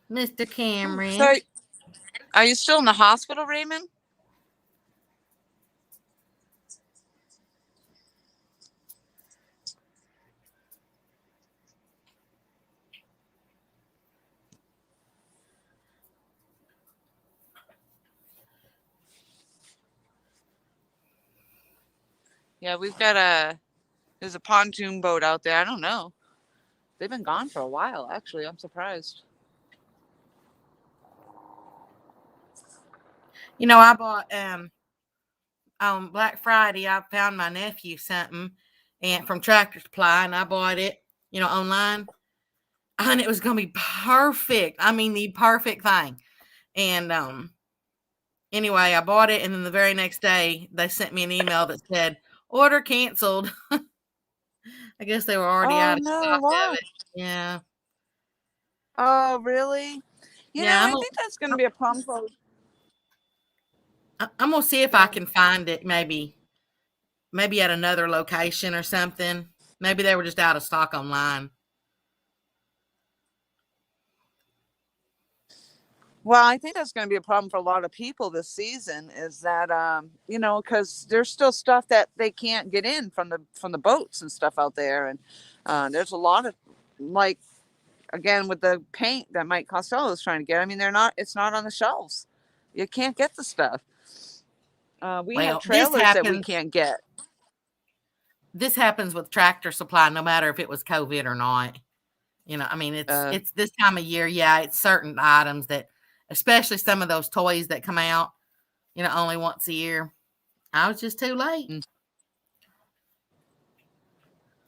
Mr. Cameron. So, are you still in the hospital, Raymond? Yeah, there's a pontoon boat out there. I don't know. They've been gone for a while, actually. I'm surprised. I bought on Black Friday, I found my nephew something and from Tractor Supply, and I bought it, online. And it was gonna be perfect. I mean, the perfect thing. And anyway, I bought it, and then the very next day they sent me an email that said order canceled. I guess they were already out of stock of it. Yeah. Oh, really? I think that's going to be a problem for. I'm gonna see if I can find it. Maybe at another location or something. Maybe they were just out of stock online. Well, I think that's going to be a problem for a lot of people this season. Is that because there's still stuff that they can't get in from the boats and stuff out there, and there's a lot of again with the paint that Mike Costello is trying to get. I mean, it's not on the shelves. You can't get the stuff. We have trailers that we can't get. This happens with Tractor Supply, no matter if it was COVID or not. I mean, it's this time of year. Yeah, it's certain items that. Especially some of those toys that come out, only once a year. I was just too late.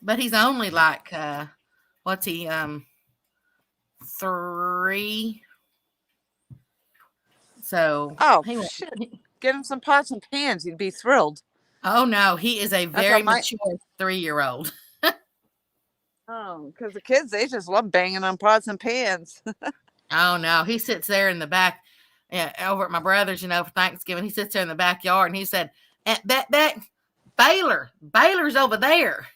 But he's only like, what's he, 3. So. Oh, shit. Get him some pots and pans. He'd be thrilled. Oh, no. He is a very mature 3-year-old. Oh, because the kids, they just love banging on pots and pans. Oh, no. He sits there in the back over at my brother's, for Thanksgiving. He sits there in the backyard, and he said, that Baylor's over there.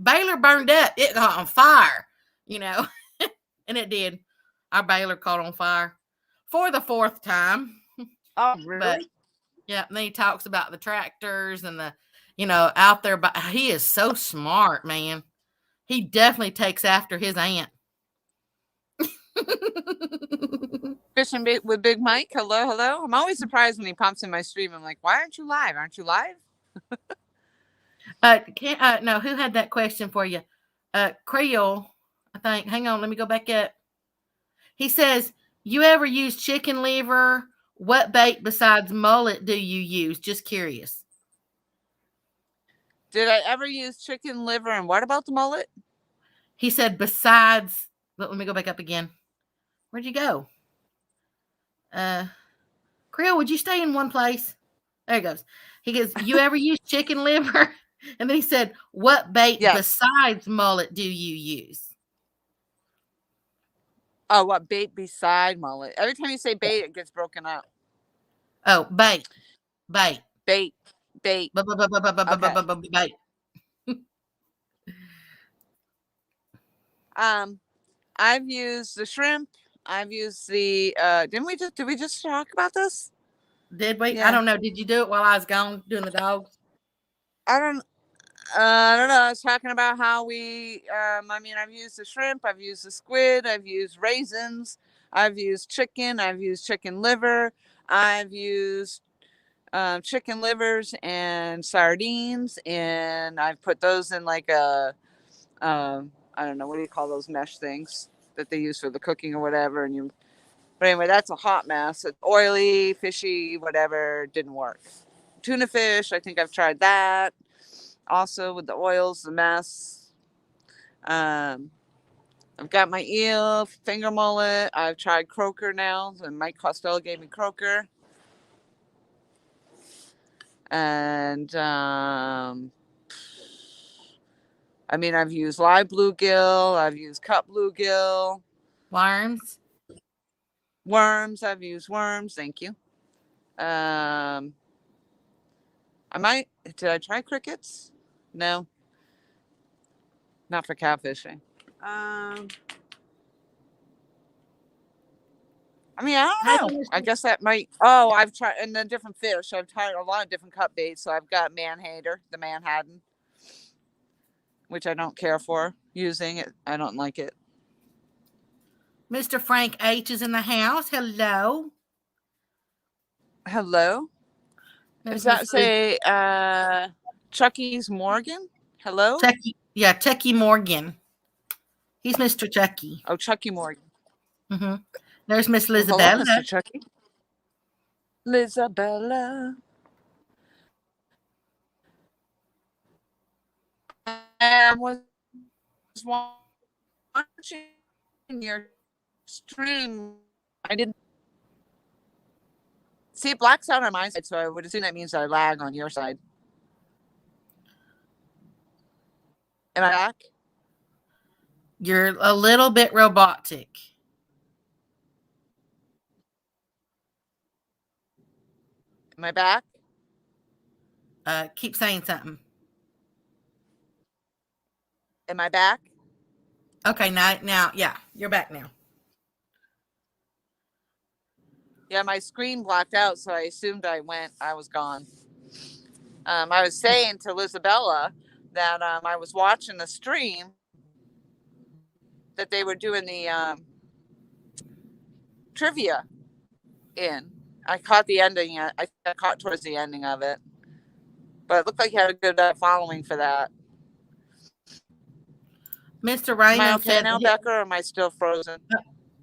Baylor burned up. It got on fire, and it did. Our Baylor caught on fire for the 4th time. Oh, really? But, yeah, and then he talks about the tractors and the, out there. But he is so smart, man. He definitely takes after his aunt. Fishing with Big Mike. Hello. I'm always surprised when he pops in my stream. I'm like, why aren't you live? No, who had that question for you? Creole, I think. Hang on, let me go back up. He says, you ever use chicken liver? What bait besides mullet do you use? Just curious. Did I ever use chicken liver? And what about the mullet? He said, besides, let me go back up again. Where'd you go? Creole, would you stay in one place? There he goes. He goes, you ever use chicken liver? And then he said, what bait besides mullet do you use? Oh, what bait beside mullet? Every time you say bait, it gets broken up. Oh, bait. Bait. Bait. Bait. I've used the shrimp. I've used the did we just talk about this? Did we? Yeah. I don't know. Did you do it while I was gone doing the dogs? I don't know. I was talking about how we I've used the shrimp, I've used the squid, I've used raisins, I've used chicken, I've used chicken liver, I've used chicken livers and sardines, and I've put those in like a I don't know, what do you call those mesh things that they use for the cooking or whatever, but anyway, that's a hot mess. It's oily, fishy, whatever, didn't work. Tuna fish, I think I've tried that. Also with the oils, the mess. I've got my eel, finger mullet. I've tried croaker now, and Mike Costello gave me croaker. And I've used live bluegill. I've used cut bluegill. Worms. I've used worms. Thank you. Did I try crickets? No. Not for catfishing. I don't know. I guess that might. Oh, I've tried, and the different fish. I've tried a lot of different cut baits. So I've got the Manhattan, which I don't care for using it. I don't like it. Mr. Frank H is in the house. Hello. Hello. Does that say Chucky's Morgan? Hello? Chucky. Yeah, Chucky Morgan. He's Mr. Chucky. Oh, Chucky Morgan. Mm-hmm. There's Miss Lizabella. Hello, Mr. Chucky. Lizabella. I was watching your stream. I didn't see it blacks out on my side, so I would assume that means I lag on your side. Am I back? You're a little bit robotic. Am I back? Keep saying something. Am I back? Okay, now, yeah, you're back now. Yeah, my screen blacked out, so I assumed I was gone. I was saying to Lizabella that I was watching the stream that they were doing the trivia in. I caught the ending. I caught towards the ending of it, but it looked like you had a good following for that. Mr. Raymond, am I okay now, Becca, or am I still frozen?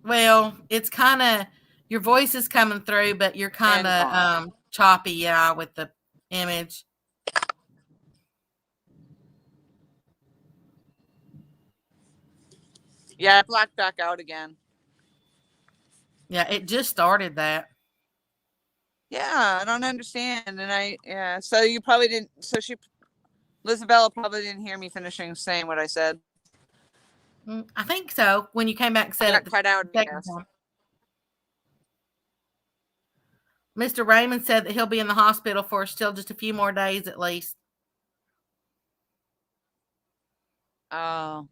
Well, it's kind of, your voice is coming through, but you're kind of choppy, yeah, with the image. Yeah, I blacked back out again. Yeah, it just started that. Yeah, I don't understand. And so you probably didn't, Lizabella probably didn't hear me finishing saying what I said. I think so. When you came back and said I got cut out. Mr. Raymond said that he'll be in the hospital for still just a few more days at least. Oh.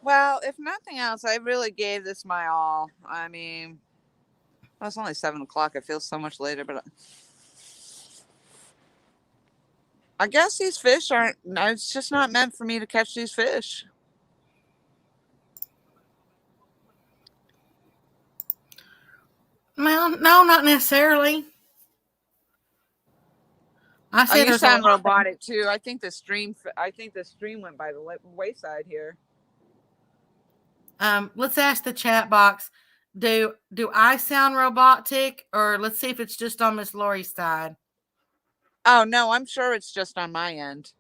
Well, if nothing else, I really gave this my all. I mean, well, it's only 7 o'clock. It feels so much later, but I guess these fish aren't. No, it's just not meant for me to catch these fish. Well, no, not necessarily. I Oh, said you there's a lot. sound robotic too. I think the stream. I think the stream went by the wayside here. Let's ask the chat box. Do I sound robotic, or let's see if it's just on Miss Lori's side? Oh no, I'm sure it's just on my end.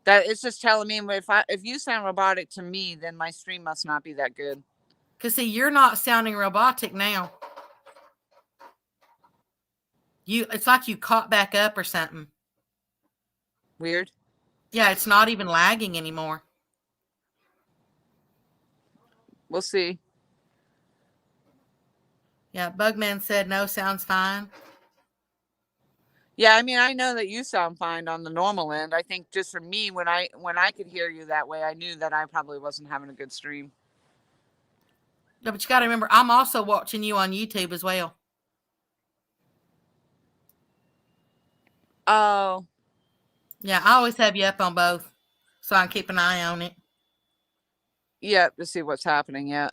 That it's just telling me if you sound robotic to me, then my stream must not be that good. Because see, you're not sounding robotic now. It's like you caught back up or something. Weird. Yeah, it's not even lagging anymore. We'll see. Yeah, Bugman said no, sounds fine. Yeah, I mean, I know that you sound fine on the normal end. I think just for me, when I could hear you that way, I knew that I probably wasn't having a good stream. Yeah, but you got to remember, I'm also watching you on YouTube as well. Oh. Yeah, I always have you up on both, so I can keep an eye on it. Yeah, to see what's happening. Yeah.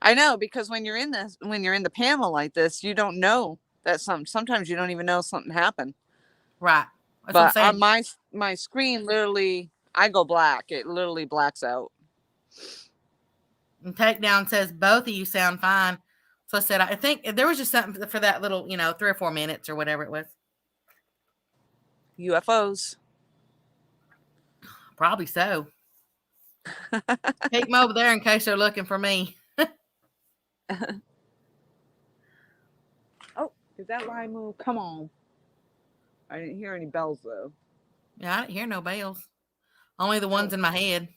I know, because when you're in the panel like this, you don't know that sometimes you don't even know something happened. Right. That's but what I'm on my screen, literally, I go black. It literally blacks out. And Takedown says both of you sound fine. So I said, I think there was just something for that little, 3 or 4 minutes or whatever it was. UFOs. Probably so. Keep them over there in case they're looking for me. Oh, did that line move? Come on. I didn't hear any bells though. Yeah, I didn't hear no bells. Only the ones in my head.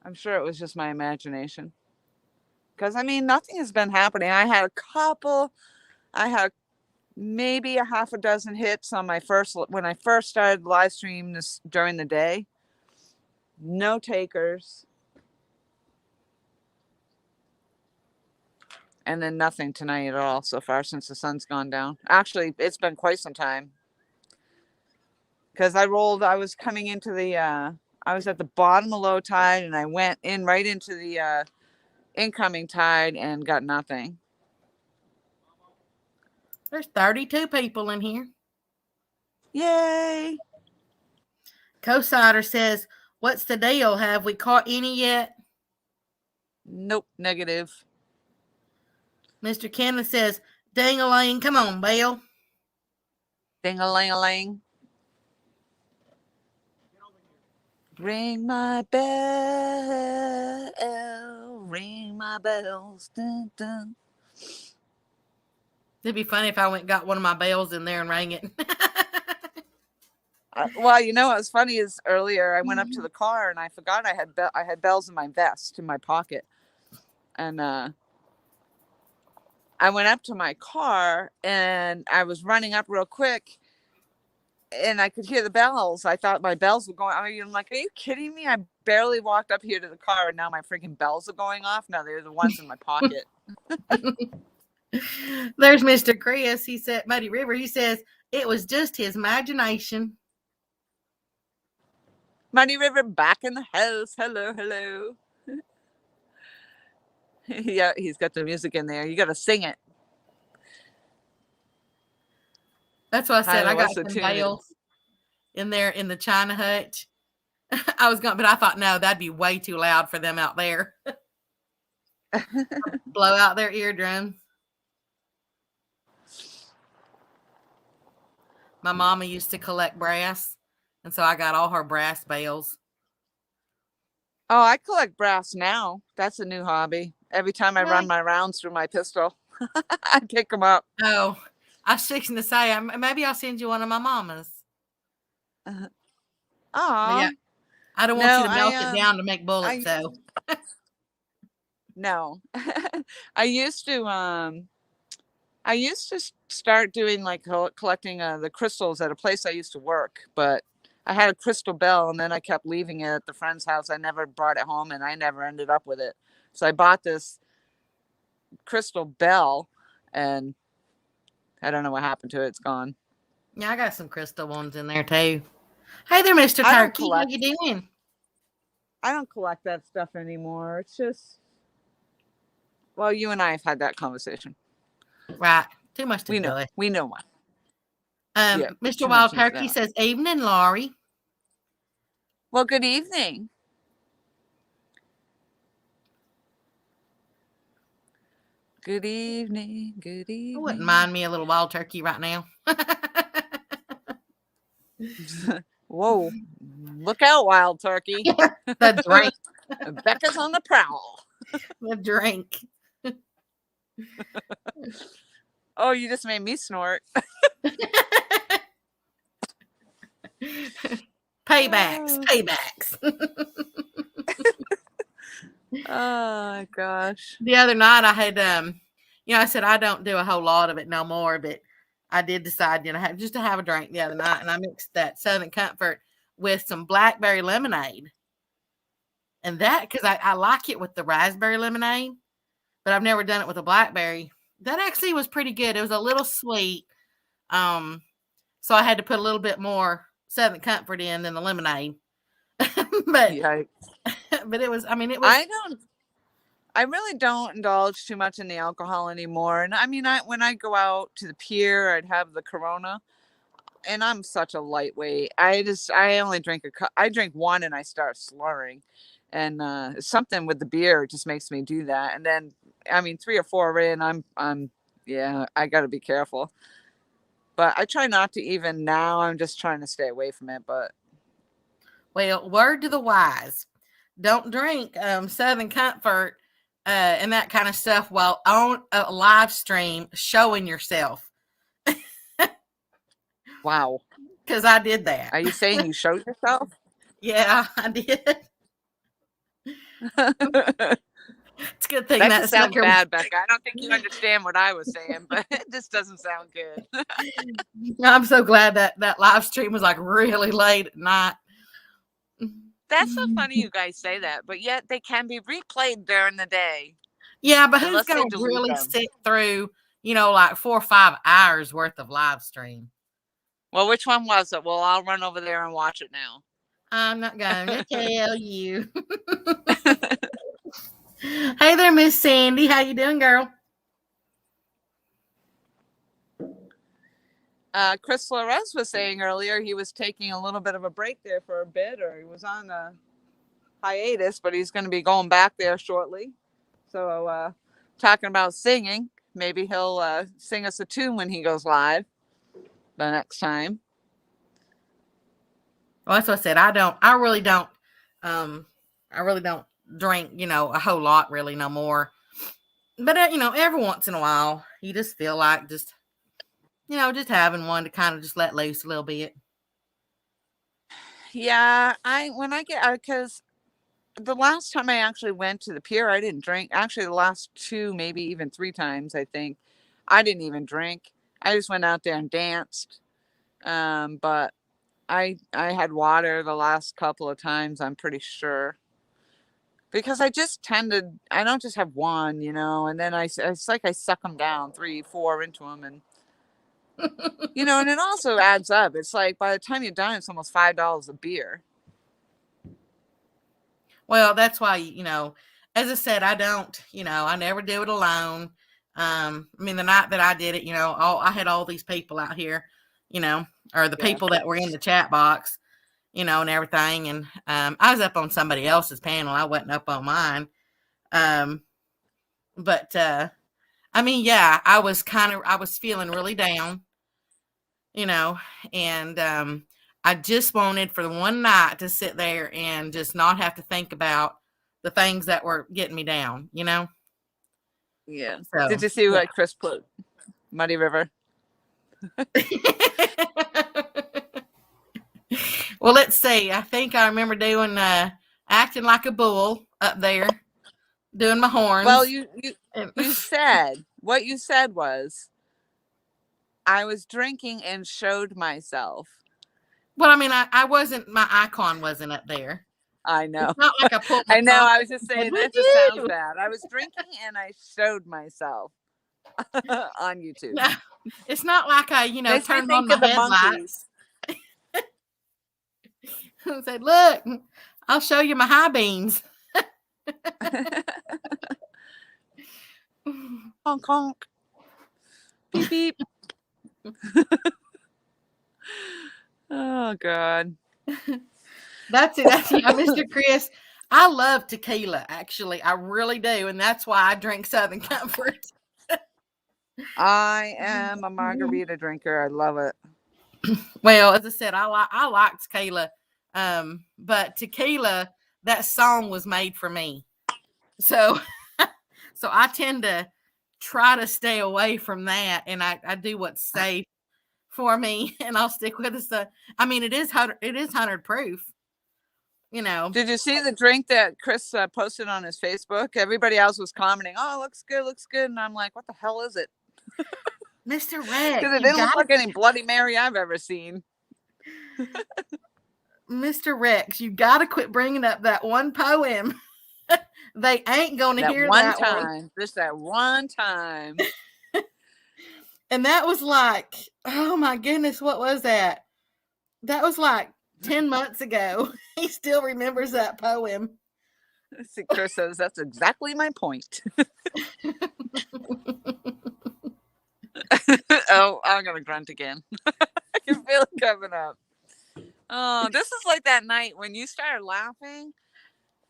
I'm sure it was just my imagination. Because, I mean, nothing has been happening. I had maybe a half a dozen hits on when I first started live stream this during the day. No takers. And then nothing tonight at all so far since the sun's gone down. Actually, it's been quite some time. Because I was coming into I was at the bottom of low tide and I went right into the incoming tide and got nothing. There's 32 people in here. Yay! Co-Sider says, what's the deal? Have we caught any yet? Nope, negative. Mr. Kenneth says, ding-a-ling, come on, Bill. Ding-a-ling-a-ling. Ring my bell, ring my bells. Dun, dun. It'd be funny if I went and got one of my bells in there and rang it. Well, what's funny is earlier I went up to the car and I forgot I had bells in my vest in my pocket, and I went up to my car and I was running up real quick, and I could hear the bells. I thought my bells were going. I'm like, are you kidding me? I barely walked up here to the car and now my freaking bells are going off. No, they're the ones in my pocket. There's Mr. Chris. He said, Muddy River. He says it was just his imagination. Muddy River back in the house. Hello, hello. Yeah, he's got the music in there. You got to sing it. That's what I said. I got some bells in there in the China hut. but I thought, no, that'd be way too loud for them out there. Blow out their eardrums. My mama used to collect brass, and so I got all her brass bells. Oh, I collect brass now. That's a new hobby. Every time I run my rounds through my pistol, I pick them up. Oh, I was fixing to say, maybe I'll send you one of my mama's. Oh, yeah. I don't want you to melt it down to make bullets, though. No, I used to start doing like collecting the crystals at a place I used to work, but I had a Crystal Bell, and then I kept leaving it at the friend's house. I never brought it home, and I never ended up with it. So I bought this Crystal Bell, and I don't know what happened to it. It's gone. Yeah, I got some crystal ones in there too. Hey there, Mr. I don't Turkey. How you doing? I don't collect that stuff anymore. It's just, well, you and I have had that conversation. Right. Too much to We do know. it. We know why. Yeah, Mr. too Wild much into Turkey that. says, evening, Laurie. Well, good evening. Good evening. Good I wouldn't evening. mind me a little wild turkey right now. Whoa. Look out, wild turkey. The drink. Becca's on the prowl. The drink. Oh, you just made me snort. Paybacks. Oh gosh. The other night I had I said I don't do a whole lot of it no more, but I did decide, just to have a drink the other night, and I mixed that Southern Comfort with some blackberry lemonade. And that, because I like it with the raspberry lemonade, but I've never done it with a blackberry. That actually was pretty good. It was a little sweet. So I had to put a little bit more Southern Comfort in than the lemonade. but Yeah. but it was, I really don't indulge too much in the alcohol anymore. And I mean, when I go out to the pier, I'd have the Corona, and I'm such a lightweight. I only drink I drink one and I start slurring, and something with the beer just makes me do that. And then, I mean, 3 or 4 in, yeah, I got to be careful. But I try not to even now. I'm just trying to stay away from it. But well, word to the wise, don't drink Southern Comfort and that kind of stuff while on a live stream showing yourself. wow. Because I did that. Are you saying you showed yourself? Yeah, I did. It's a good thing that sounds bad, Becca. I don't think you understand what I was saying, but it just doesn't sound good. I'm so glad that live stream was like really late at night. That's so funny you guys say that, but yet they can be replayed during the day. Yeah, but who's going to really sit through, like 4 or 5 hours worth of live stream? Well, which one was it? Well, I'll run over there and watch it now. I'm not going to tell you. Hey there, Miss Sandy. How you doing, girl? Chris Flores was saying earlier he was taking a little bit of a break there for a bit, or he was on a hiatus, but he's going to be going back there shortly. So talking about singing, maybe he'll sing us a tune when he goes live the next time. Well, that's what I said. I really don't drink, a whole lot really no more. But, every once in a while, you just feel like just having one to kind of just let loose a little bit. Yeah, because the last time I actually went to the pier, I didn't drink. Actually, the last 2, maybe even 3 times, I think, I didn't even drink. I just went out there and danced. But I had water the last couple of times, I'm pretty sure. Because I don't just have one, and then it's like I suck them down 3, 4 into them, and and it also adds up. It's like by the time you're done, it's almost $5 a beer. Well, that's why, as I said, I don't, I never do it alone. The night that I did it, I had all these people out here, or the people that were in the chat box, and everything. And I was up on somebody else's panel. I wasn't up on mine. But I was feeling really down, and I just wanted for the one night to sit there and just not have to think about the things that were getting me down, Yeah. So, did you see what Chris put? Muddy River. Well, let's see. I think I remember doing acting like a bull up there, doing my horns. Well, you said what you said was I was drinking and showed myself. Well, I mean, I wasn't, my icon wasn't up there. I know. It's not like I pulled my I know. phone I was just and said, saying that just sounds "Woo-hoo!" bad. I was drinking and I showed myself on YouTube. No, it's not like I, Makes me turned on think my of the headlights monkeys. and said, "Look, I'll show you my high beams." Honk honk. Beep beep. Oh God. That's it. That's Mr. Chris. I love tequila, actually. I really do. And that's why I drink Southern Comfort. I am a margarita drinker. I love it. Well, as I said, I like tequila. But tequila, that song was made for me. So so I tend to try to stay away from that, and I do what's safe for me, and I'll stick with it. So I mean, it is 100 proof. Did you see the drink that Chris posted on his Facebook? Everybody else was commenting, "Oh, looks good," and I'm like, "What the hell is it?" Mr. Rex, Because it you didn't look got like any Bloody Mary I've ever seen. Mr. Rex, you got to quit bringing up that one poem. They ain't going to hear one that time, one. just that one time. And that was like, oh my goodness, what was that? That was like 10 months ago. He still remembers that poem. See, Chris says that's exactly my point. Oh, I'm gonna grunt again. I can feel it coming up. Oh, this is like that night when you started laughing,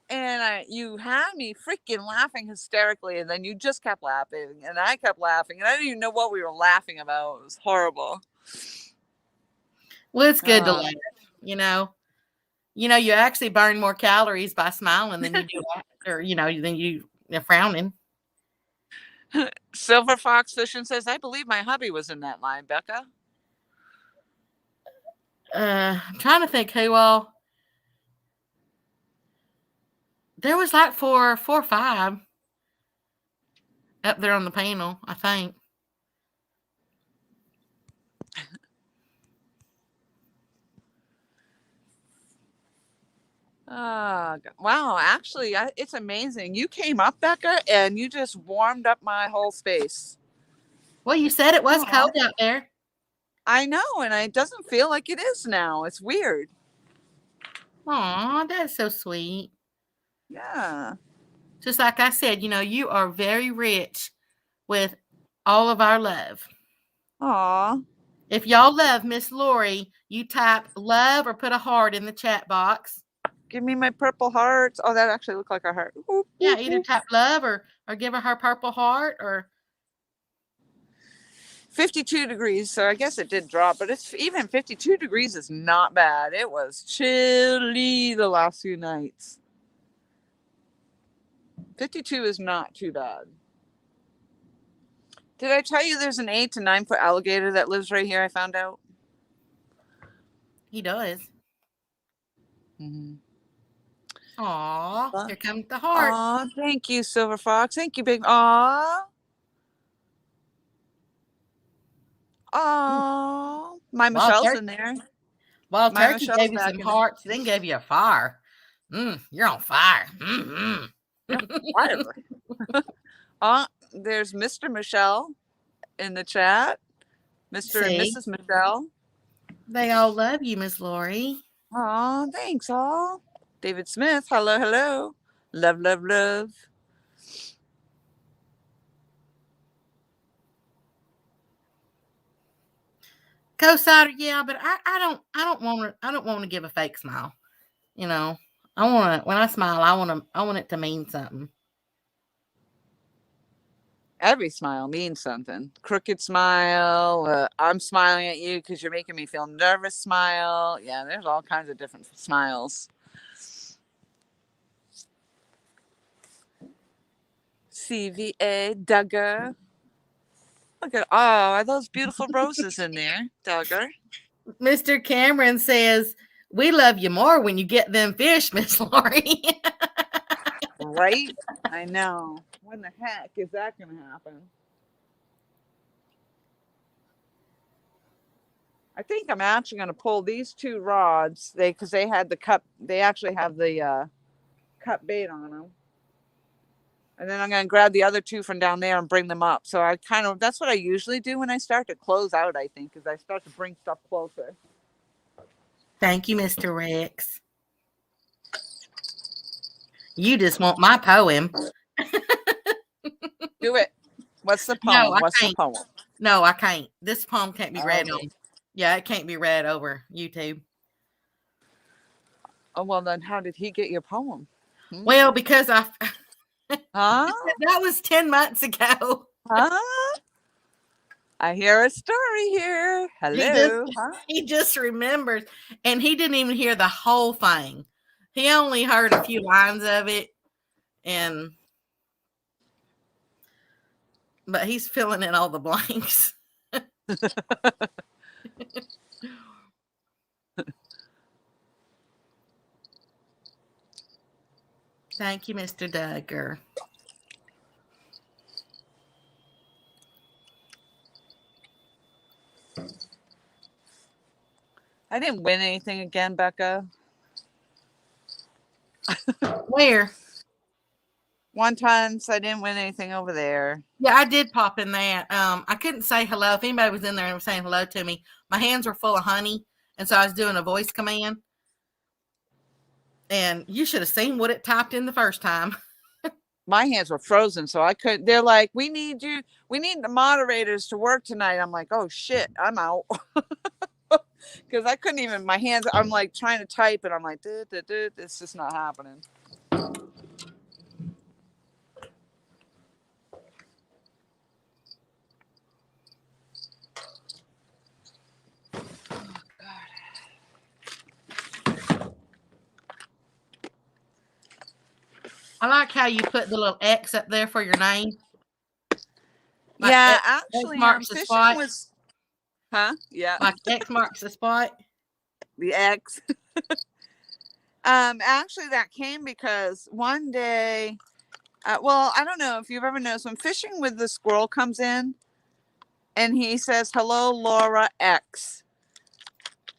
and you had me freaking laughing hysterically, and then you just kept laughing, and I kept laughing, and I didn't even know what we were laughing about. It was horrible. Well, it's good to laugh, you know. You actually burn more calories by smiling than you do after, than you're frowning. Silver Fox Fishing says, I believe my hubby was in that line, Becca. I'm trying to think who all. There was like four or five up there on the panel, I think. Wow, actually, it's amazing. You came up, Becca, and you just warmed up my whole space. Well, you said it was cold out there. I know, and it doesn't feel like it is now. It's weird. Aw, that's so sweet. Yeah. Just like I said, you are very rich with all of our love. Aw. If y'all love Miss Lori, you type love or put a heart in the chat box. Give me my purple hearts. Oh, that actually looked like a heart. Yeah, either type love or give her purple heart or 52 degrees, so I guess it did drop, but it's even 52 degrees is not bad. It was chilly the last few nights. 52 is not too bad. Did I tell you there's an 8 to 9 foot alligator that lives right here? I found out. He does. Mm-hmm. Aw, here comes the heart. Aw, thank you, Silver Fox. Thank you, big. Aw. Aw. My Michelle's in there. Well, My Turkey Michelle's gave you back some in hearts, then gave you a fire. You're on fire. Fire. There's Mr. Michelle in the chat. Mr. and Mrs. Michelle. They all love you, Miss Lori. Aw, thanks, all. David Smith, hello, hello. Love, love, love. Co-sider, yeah, but I don't want to give a fake smile. I want to, when I smile, I want it to mean something. Every smile means something. Crooked smile, I'm smiling at you because you're making me feel nervous smile. Yeah, there's all kinds of different smiles. CVA, Duggar. Look at, are those beautiful roses in there, Duggar? Mr. Cameron says, we love you more when you get them fish, Miss Lori. Right? I know. When the heck is that going to happen? I think I'm actually going to pull these 2 rods. Because they had the cup. They actually have the cut bait on them. And then I'm going to grab the other 2 from down there and bring them up. So that's what I usually do when I start to close out, I think, is I start to bring stuff closer. Thank you, Mr. Rex. You just want my poem. Do it. What's the poem? No, I What's can't. the poem? No, I can't. This poem can't be read Okay. on. Yeah, it can't be read over YouTube. Oh, well, then how did he get your poem? Well, because Huh? that was 10 months ago. Huh? I hear a story here. Hello. He just remembers, and he didn't even hear the whole thing. He only heard a few lines of it, but he's filling in all the blanks. Thank you, Mr. Duggar. I didn't win anything again, Becca. Where? One time, so I didn't win anything over there. Yeah, I did pop in that. I couldn't say hello. If anybody was in there and was saying hello to me, my hands were full of honey, and so I was doing a voice command. And you should have seen what it typed in the first time. My hands were frozen, so I couldn't. They're like, we need the moderators to work tonight. I'm like, oh shit, I'm out. Because I couldn't even, my hands, I'm like trying to type and I'm like, it's just not happening. I like how you put the little X up there for your name. Like yeah, actually, marks the spot. Yeah. Like X marks the spot. The X. Actually, that came because one day, well, I don't know if you've ever noticed when Fishing with the Squirrel comes in, and he says, "Hello, Laura X."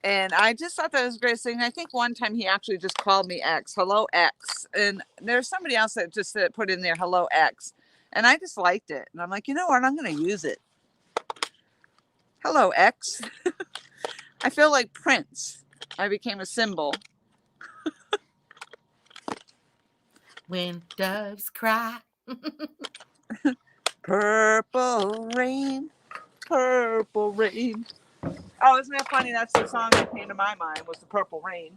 And I just thought that was the greatest thing. I think one time he actually just called me X, hello X. And there's somebody else that just put in there, hello X. And I just liked it. And I'm like, you know what? I'm going to use it. Hello X. I feel like Prince. I became a symbol. When doves cry. Purple rain, purple rain. Oh, isn't that funny? That's the song that came to my mind was the Purple Rain.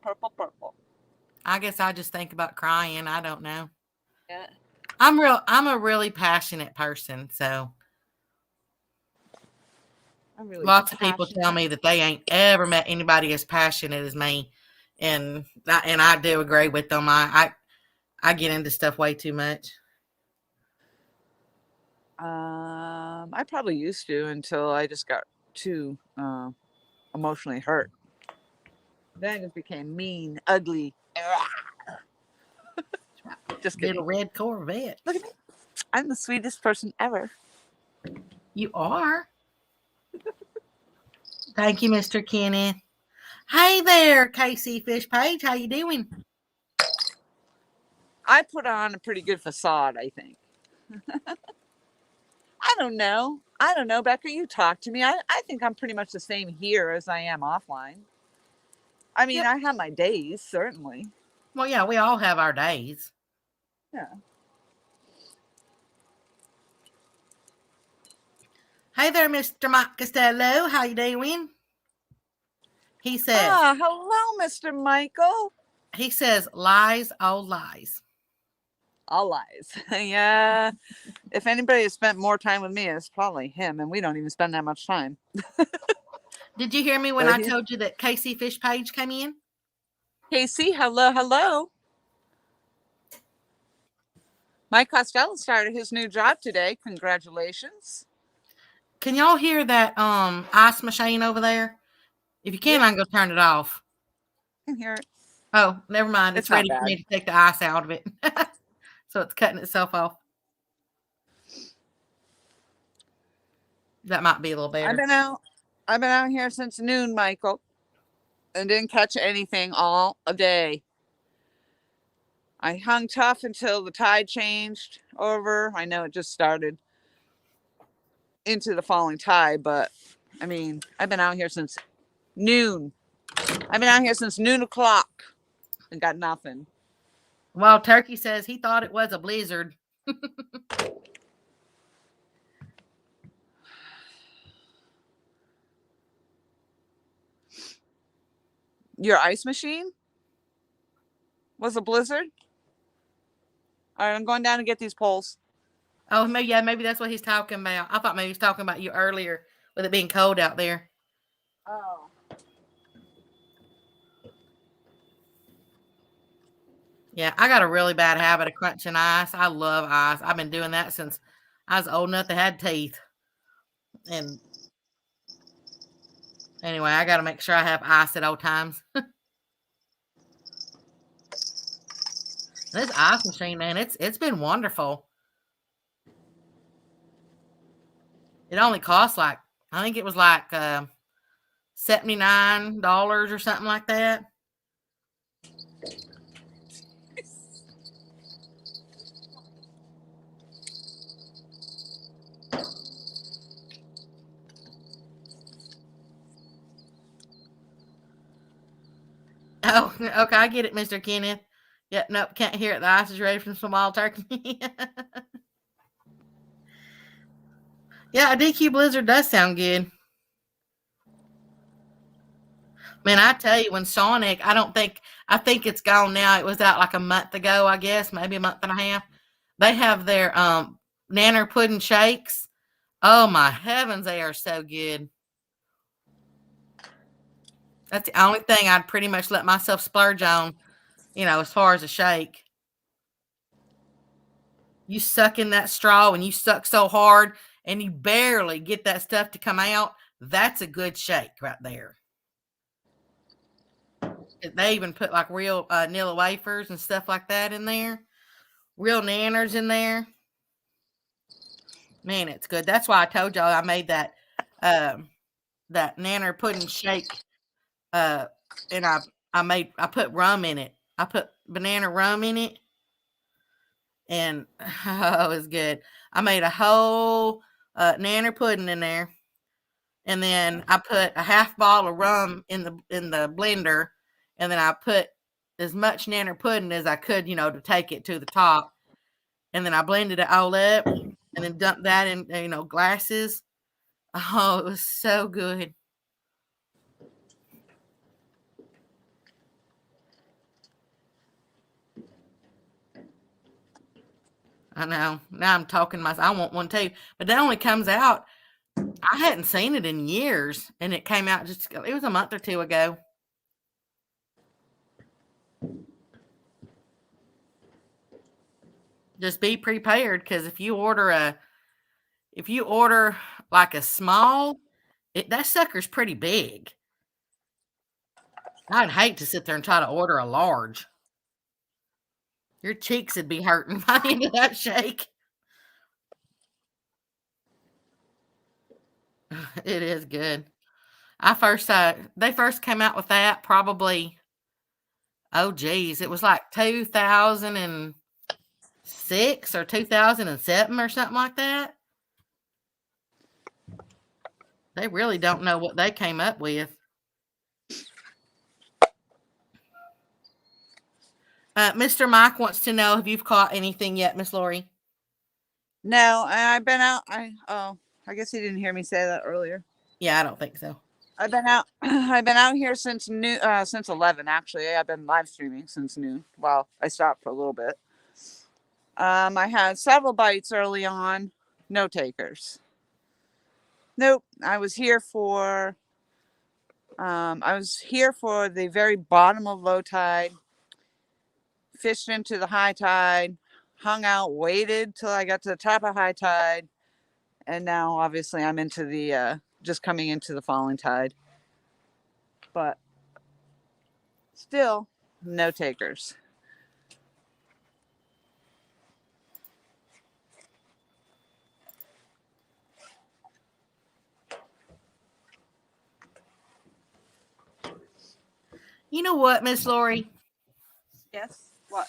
Purple, purple. I guess I just think about crying. I don't know. Yeah. I'm a really passionate person, so Really lots of people tell me that they ain't ever met anybody as passionate as me, and I do agree with them. I get into stuff way too much. I probably used to until I just got too emotionally hurt. Then I just became mean, ugly. Just kidding. Little red Corvette. Look at me. I'm the sweetest person ever. You are. Thank you, Mr. Kenneth. Hey there, KC Fish Page. How you doing? I put on a pretty good facade, I think. I don't know, Becca. You talk to me. I think I'm pretty much the same here as I am offline. I mean, yep. I have my days, certainly. Well, yeah, we all have our days. Yeah. Hey there, Mr. Mike Costello. How you doing? He says. Hello, Mr. Michael. He says, lies, all lies. All lies. Yeah. If anybody has spent more time with me, it's probably him, and we don't even spend that much time. Did you hear me when I told you that KC Fish Page came in? KC, hello. Mike Costello started his new job today. Congratulations. Can y'all hear that ice machine over there? If you can, I can go turn it off. I can hear it. Oh, never mind. It's ready for me to take the ice out of it. So it's cutting itself off. That might be a little better. I don't know. I've been out here since noon, Michael, and didn't catch anything all a day. I hung tough until the tide changed over. I know it just started into the falling tide, but I mean, I've been out here since noon. I've been out here since noon o'clock and got nothing. Well, Turkey says he thought it was a blizzard. Your ice machine was a blizzard? All right, I'm going down to get these poles. Oh, maybe that's what he's talking about. I thought maybe he was talking about you earlier with it being cold out there. Oh. Yeah, I got a really bad habit of crunching ice. I love ice. I've been doing that since I was old enough to have teeth. And anyway, I got to make sure I have ice at all times. This ice machine, man, it's been wonderful. It only costs like, I think it was like $79 or something like that. Oh, okay, I get it, Mr. Kenneth. Yep, nope, can't hear it. The ice is ready from small turkey. Yeah, a DQ Blizzard does sound good. Man, I tell you, when Sonic, I think it's gone now. It was out like a month ago, I guess, maybe a month and a half. They have their nanner pudding shakes. Oh my heavens, they are so good. That's the only thing I'd pretty much let myself splurge on, as far as a shake. You suck in that straw and you suck so hard and you barely get that stuff to come out. That's a good shake right there. They even put like real Nilla wafers and stuff like that in there. Real nanners in there. Man, it's good. That's why I told y'all I made that nanner pudding shake. And I put rum in it. I put banana rum in it. And oh, it was good. I made a whole nanner pudding in there. And then I put a half bottle of rum in the blender. And then I put as much nanner pudding as I could, to take it to the top. And then I blended it all up and then dumped that in, glasses. Oh, it was so good. I know. Now I'm talking myself. I want one too. But that only comes out. I hadn't seen it in years. And it came out it was a month or two ago. Just be prepared, because if you order like a small, that sucker's pretty big. I'd hate to sit there and try to order a large. Your cheeks would be hurting by the end of that shake. It is good. They first came out with that probably, oh geez, it was like 2006 or 2007 or something like that. They really don't know what they came up with. Mr. Mike wants to know if you've caught anything yet, Miss Lori. No, I've been out. I guess he didn't hear me say that earlier. Yeah, I don't think so. I've been out. I've been out here since since 11. Actually, I've been live streaming since noon. Well, I stopped for a little bit. I had several bites early on. No takers. Nope. I was here for the very bottom of low tide. Fished into the high tide. Hung out. Waited till I got to the top of high tide. And now, obviously, I'm into the just coming into the falling tide. But still, no takers. You know what, Miss Lori? Yes. What?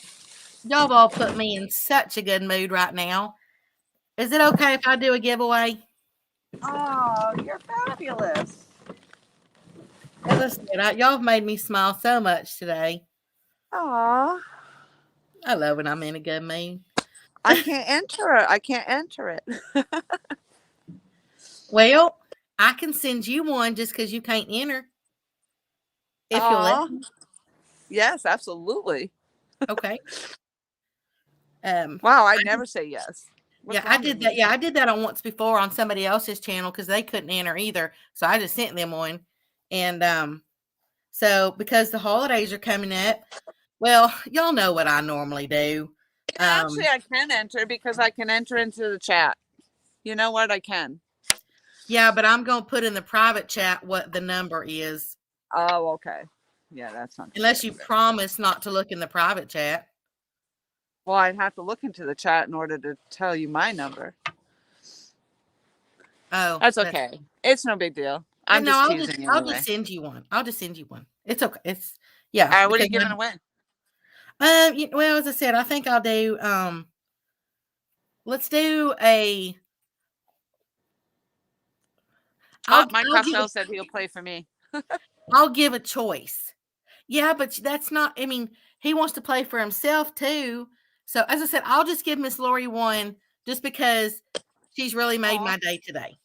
Y'all have all put me in such a good mood right now. Is it okay if I do a giveaway? Oh, you're fabulous. As I said, y'all have made me smile so much today. Aw. I love when I'm in a good mood. I can't enter it. I can't enter it. Well, I can send you one just because you can't enter. If you'll let Aw. me. Yes, absolutely. Okay. Wow, I'd never say yes. What's Yeah, I wrong with did that. me? Yeah, I did that on once before on somebody else's channel because they couldn't enter either. So I just sent them one. And so because the holidays are coming up, well, y'all know what I normally do. And actually, I can enter because I can enter into the chat. You know what? I can. Yeah, but I'm gonna put in the private chat what the number is. Oh, okay. Yeah, that's not. Unless you promise not to look in the private chat. Well, I'd have to look into the chat in order to tell you my number. Oh, That's okay. It's no big deal. I'm no, just teasing I'll anyway. just send you one. I'll just send you one. It's okay. It's All right, what are you because giving away? well, as I said, I think I'll do let's do a My Costello said he'll play for me. I'll give a choice. Yeah, but that's not, I mean, he wants to play for himself too. So as I said, I'll just give Miss Lori one just because she's really made my day today.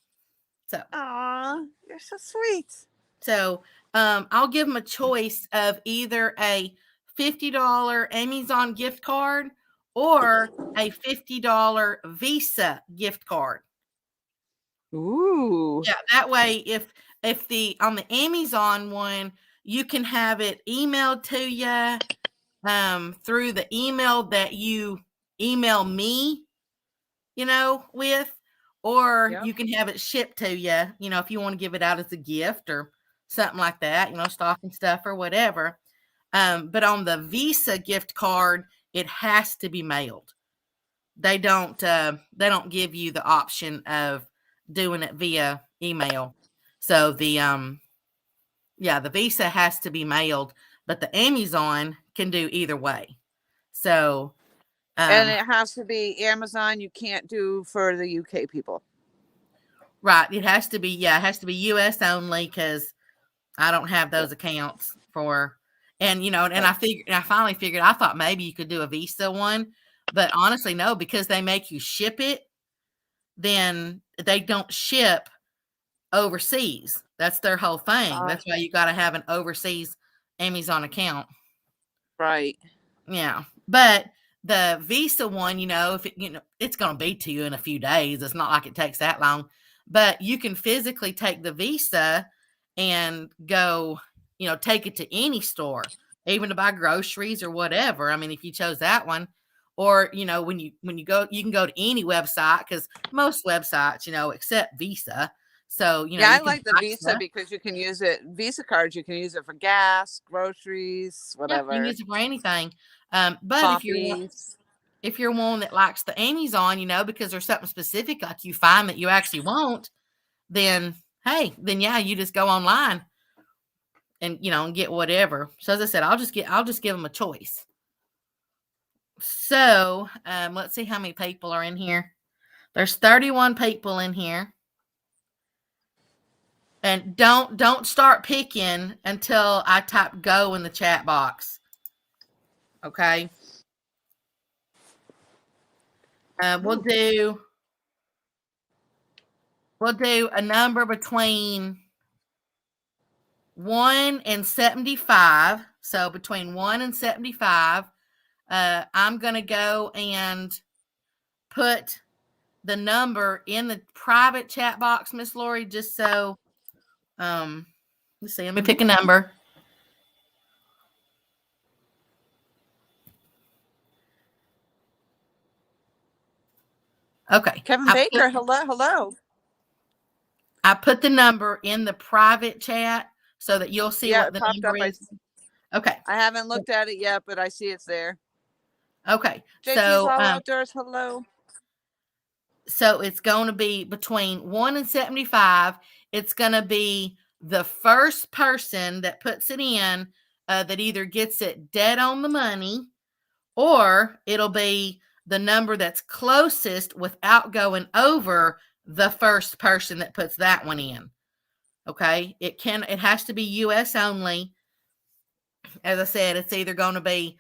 So Aw, you're so sweet. So I'll give them a choice of either a $50 Amazon gift card or a $50 Visa gift card. Ooh. Yeah, that way if the on the Amazon one, you can have it emailed to you through the email that you email me, with, or Yep. you can have it shipped to you, if you want to give it out as a gift or something like that, stocking stuff or whatever. But on the Visa gift card, it has to be mailed. They don't give you the option of doing it via email. So the Visa has to be mailed, but the Amazon can do either way. So And it has to be Amazon. You can't do for the UK people. Right. It has to be, it has to be US only because I don't have those accounts for, and I finally figured, I thought maybe you could do a Visa one, but honestly, no, because they make you ship it, then they don't ship overseas. That's their whole thing. That's why you got to have an overseas Amazon account. Right. Yeah. But the Visa one, if it's going to be to you in a few days. It's not like it takes that long, but you can physically take the Visa and go, take it to any store, even to buy groceries or whatever. I mean, if you chose that one, or, when you go, you can go to any website because most websites, accept Visa. So, Yeah, I you can like the buy Visa stuff. because you can use it. Visa cards, you can use it for gas, groceries, Yeah, you can whatever. use it for anything. But Coffees. if you're one that likes the Amazon, because there's something specific like you find that you actually want, then hey, then yeah, you just go online and and get whatever. So as I said, I'll just give them a choice. So let's see how many people are in here. There's 31 people in here. And don't start picking until I type go in the chat box. Okay. We'll do a number between 1 and 75. So between 1 and 75, I'm going to go and put the number in the private chat box, Miss Lori, just so, let's see, let me pick a number. Okay. Kevin Baker, hello. I put the number in the private chat so that you'll see what the number is. Okay. I haven't looked at it yet, but I see it's there. Okay. JT's All Outdoors, hello. So it's going to be between 1 and 75. It's going to be the first person that puts it in that either gets it dead on the money, or it'll be the number that's closest without going over the first person that puts that one in. Okay. It has to be US only. As I said, it's either going to be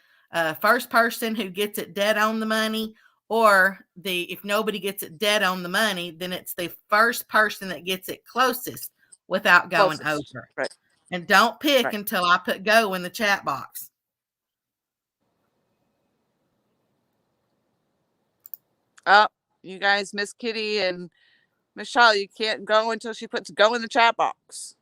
first person who gets it dead on the money, or if nobody gets it dead on the money, then it's the first person that gets it closest without going over. Right. And don't pick Right. until I put go in the chat box. Oh, you guys, Miss Kitty and Michelle, you can't go until she puts go in the chat box.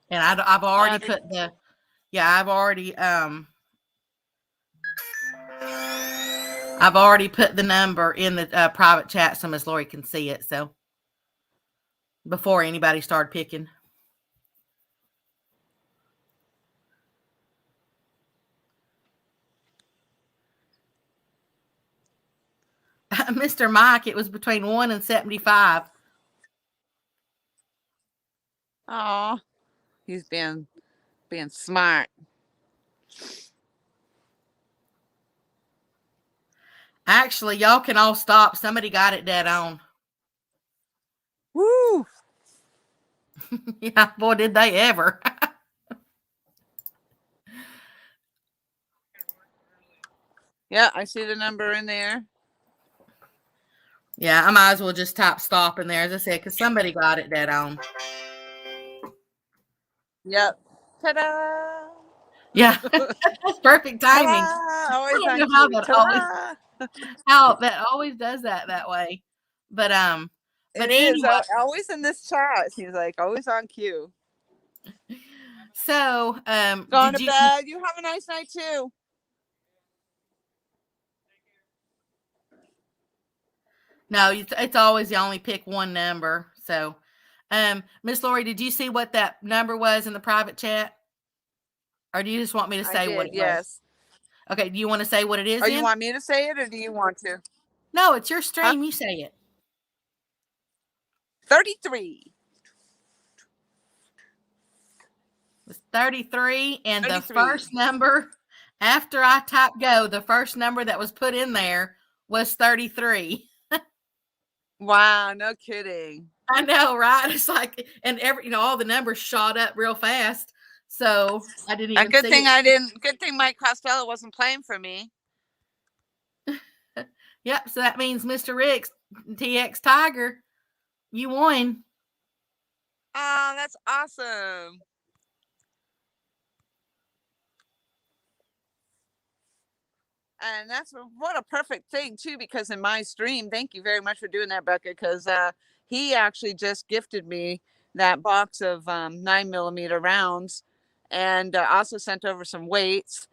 And I've already put I've already put the number in the private chat so Miss Lori can see it. So before anybody started picking. Mr. Mike, it was between 1 and 75. Oh, he's being smart. Actually, y'all can all stop. Somebody got it dead on. Woo! Yeah, boy, did they ever. Yeah, I see the number in there. Yeah, I might as well just type stop in there, as I said, because somebody got it dead on. Yep. Ta-da! Yeah, that's perfect timing. Always I on don't know how cue. that always does that way. But It anyway, is always in this chat. He's like always on cue. So Going to bed. You have a nice night too. No, it's always you only pick one number. So, Miss Lori, did you see what that number was in the private chat, or do you just want me to say what it was? Okay. Do you want to say what it is? Oh, you want me to say it, or do you want to? No, it's your stream. Huh? You say it. 33. It's 33, and 33. the first number after I typed go, the first number that was put in there was 33. Wow, no kidding. I know, right? It's like, and all the numbers shot up real fast. So I didn't even. Good thing Mike Costello wasn't playing for me. Yep. So that means Mr. Ricks, TX Tiger, you won. Oh, that's awesome. And that's what a perfect thing too, because in my stream, thank you very much for doing that, Becca, because he actually just gifted me that box of 9mm rounds, and also sent over some weights.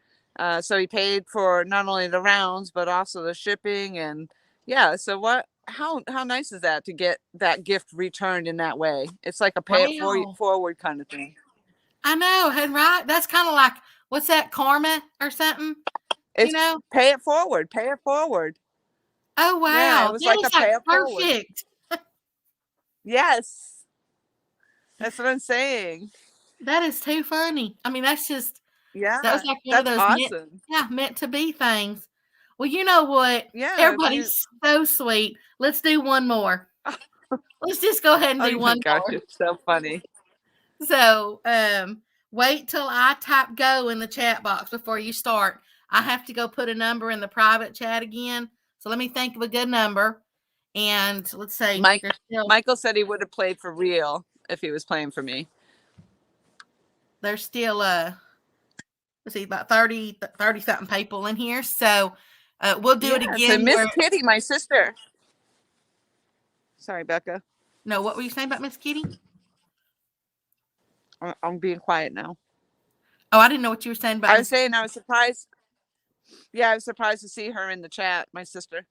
So he paid for not only the rounds but also the shipping, and yeah. So how nice is that to get that gift returned in that way? It's like a pay it forward kind of thing. I know, and right? That's kind of like, what's that, karma or something? It's, pay it forward. Oh wow, yeah, it was like a pay it perfect. Forward. Yes, that's what I'm saying. That is too funny. I mean, that's just that was like one of those awesome. meant to be things. Well, you know what? Yeah, everybody's so sweet. Let's do one more. Let's just go ahead and do one more. It's so funny. So, wait till I type go in the chat box before you start. I have to go put a number in the private chat again. So let me think of a good number. And let's say Michael said he would have played for real if he was playing for me. There's still let's see, about 30 something people in here. So we'll do it again. So Miss Kitty, my sister. Sorry, Becca. No, what were you saying about Miss Kitty? I'm being quiet now. Oh, I didn't know what you were saying about. I was saying I was surprised. Yeah, I was surprised to see her in the chat, my sister.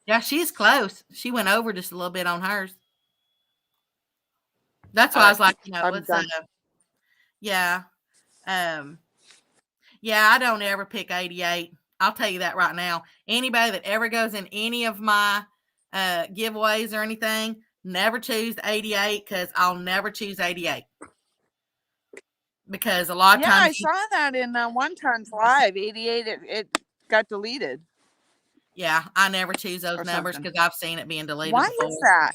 Yeah, she's close. She went over just a little bit on hers. That's why I was like, I'm let's done. yeah. Yeah, I don't ever pick 88. I'll tell you that right now. Anybody that ever goes in any of my giveaways or anything, never choose 88 because I'll never choose 88. Because a lot of Yeah, I times, saw that in One Ton's live. 88, it got deleted yeah, I never choose those or numbers something. because I've seen it being deleted Why before. is that?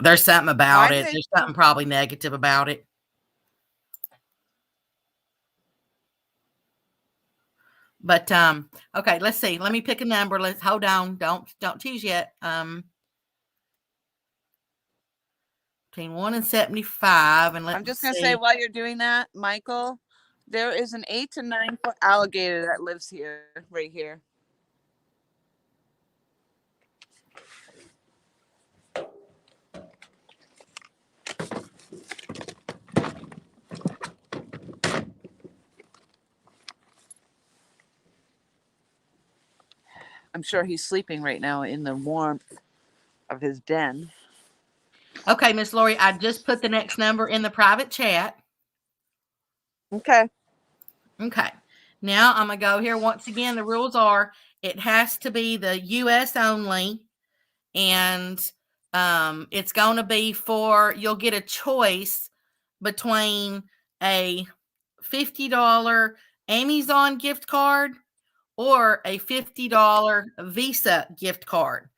There's something about Why do it. they? There's something probably negative about it. But okay, let's see. Let me pick a number. Let's hold on. Don't choose yet. Between 1 and 75, and let's I'm just gonna see. say while you're doing that, Michael, there is an 8 to 9 foot alligator that lives here, right here. I'm sure he's sleeping right now in the warmth of his den. Okay, Miss Lori, I just put the next number in the private chat. Okay. Okay. Now I'm going to go here. Once again, the rules are it has to be the U.S. only. And it's going to be you'll get a choice between a $50 Amazon gift card or a $50 Visa gift card.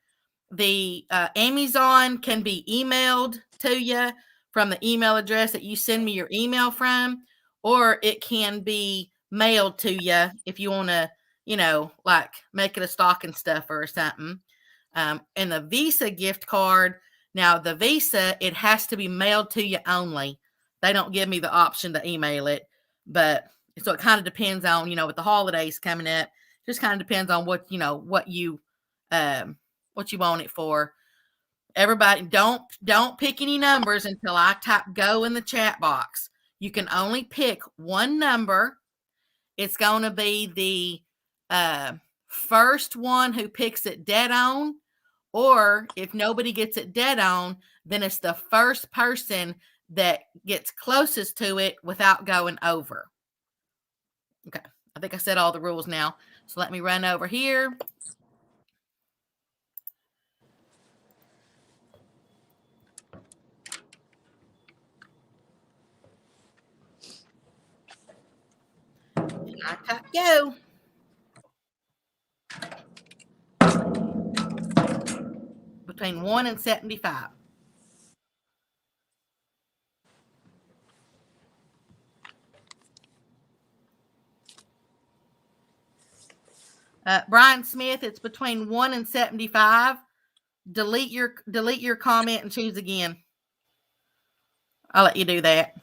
The Amazon can be emailed to you from the email address that you send me your email from, or it can be mailed to you if you want to, like make it a stocking stuffer or something. And the Visa gift card, now the Visa, it has to be mailed to you only. They don't give me the option to email it, but so it kind of depends on, with the holidays coming up, just kind of depends on what you want it for. Everybody, don't pick any numbers until I type go in the chat box. You can only pick one number. It's going to be the first one who picks it dead on, or if nobody gets it dead on, then it's the first person that gets closest to it without going over. Okay, I think I said all the rules now. So let me run over here. I type go. Between 1 and 75. Brian Smith, it's between 1 and 75. Delete your comment and choose again. I'll let you do that.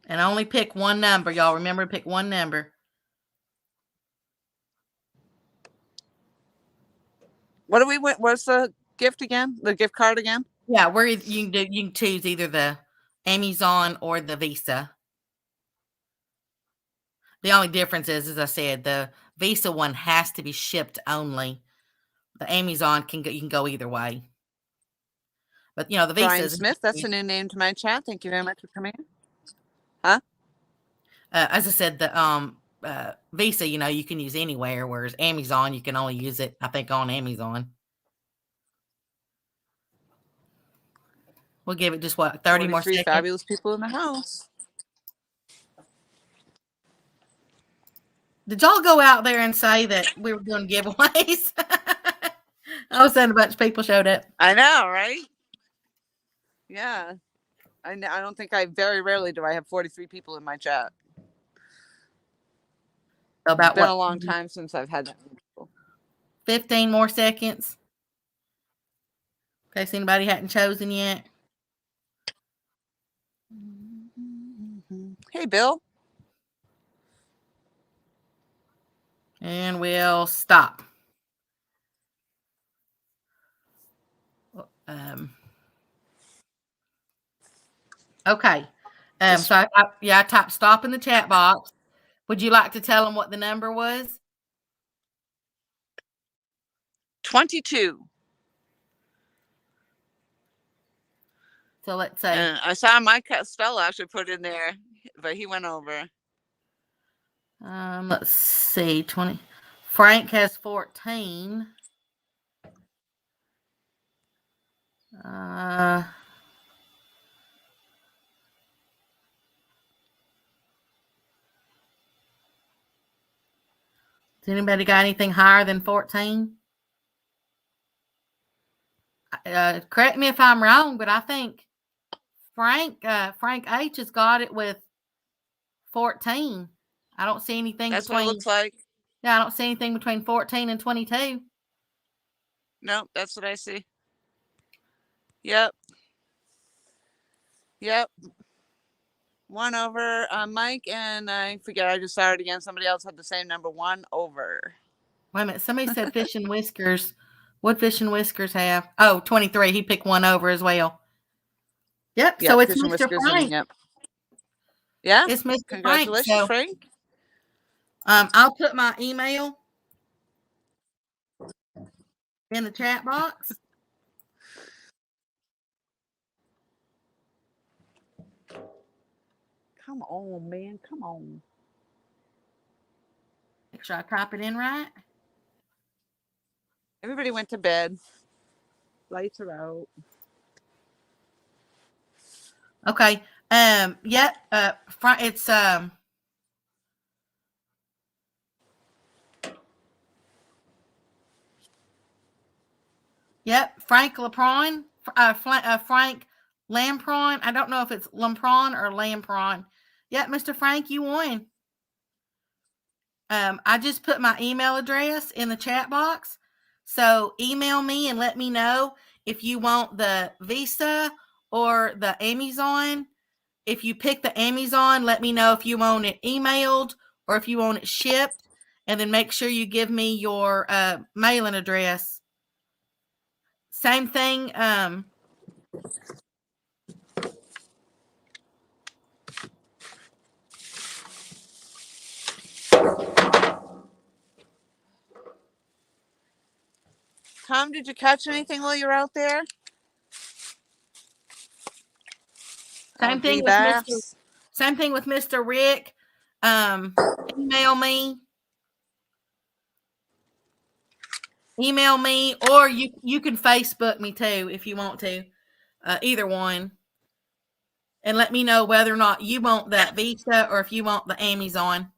And only pick one number, y'all. Remember to pick one number. What's the gift again? The gift card again? Yeah, you can choose either the Amazon or the Visa. The only difference is, as I said, the Visa one has to be shipped only. The Amazon you can go either way. But the Visa Brian Smith, that's a new name to my chat. Thank you very much for coming in. Huh? As I said, the Visa, you can use anywhere, whereas Amazon, you can only use it, I think, on Amazon. We'll give it just 30 more seconds. Fabulous people in the house. Did y'all go out there and say that we were doing giveaways? All of a sudden, a bunch of people showed up. I know, right? Yeah. I don't think very rarely do I have 43 people in my chat. About it's been a long time since I've had that many people. 15 more seconds. In case anybody hadn't chosen yet. Hey, Bill. And we'll stop. Okay. So I typed stop in the chat box. Would you like to tell them what the number was? 22. So let's say. I saw Mike Costello actually put in there, but he went over. Let's see. 20. Frank has 14. Does anybody got anything higher than 14? Correct me if I'm wrong, but I think Frank H has got it with 14. I don't see anything That's between. what it looks like. Yeah, I don't see anything between 14 and 22. Nope, that's what I see. Yep. Yep. One over Mike, and I forget, I just saw it again. Somebody else had the same number, 1 over. Wait a minute. Somebody said Fish and Whiskers. What Fish and Whiskers have? Oh, 23. He picked 1 over as well. Yep. So it's Mr. Frank. Yep. Yeah. It's Mr. Congratulations, Frank. So, Frank. I'll put my email in the chat box. Come on, man. Come on. Make sure I type it in right. Everybody went to bed. Lights are out. Okay. Yeah. It's Yep. Frank Lampron. Frank Lampron. I don't know if it's Lampron or Lampron. Yep, Mr. Frank, you won. I just put my email address in the chat box. So email me and let me know if you want the Visa or the Amazon. If you pick the Amazon, let me know if you want it emailed or if you want it shipped. And then make sure you give me your mailing address. Same thing. Tom, did you catch anything while you were out there? Same thing with Mr. Rick. Email me, or you can Facebook me too if you want to. Either one. And let me know whether or not you want that Visa or if you want the Amazon.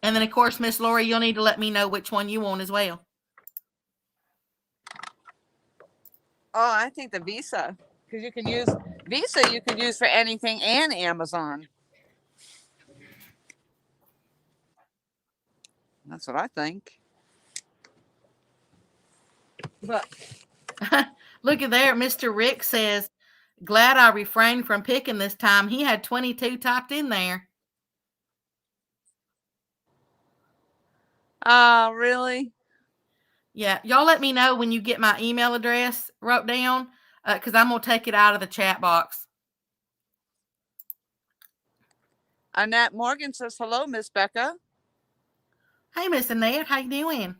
And then, of course, Miss Lori, you'll need to let me know which one you want as well. Oh, I think the Visa. Because you can use Visa, you can use for anything and Amazon. That's what I think. But look at there. Mr. Rick says, glad I refrained from picking this time. He had 22 typed in there. Oh, really? Yeah. Y'all let me know when you get my email address wrote down, because I'm going to take it out of the chat box. Annette Morgan says, hello, Miss Becca. Hey, Miss Annette. How you doing?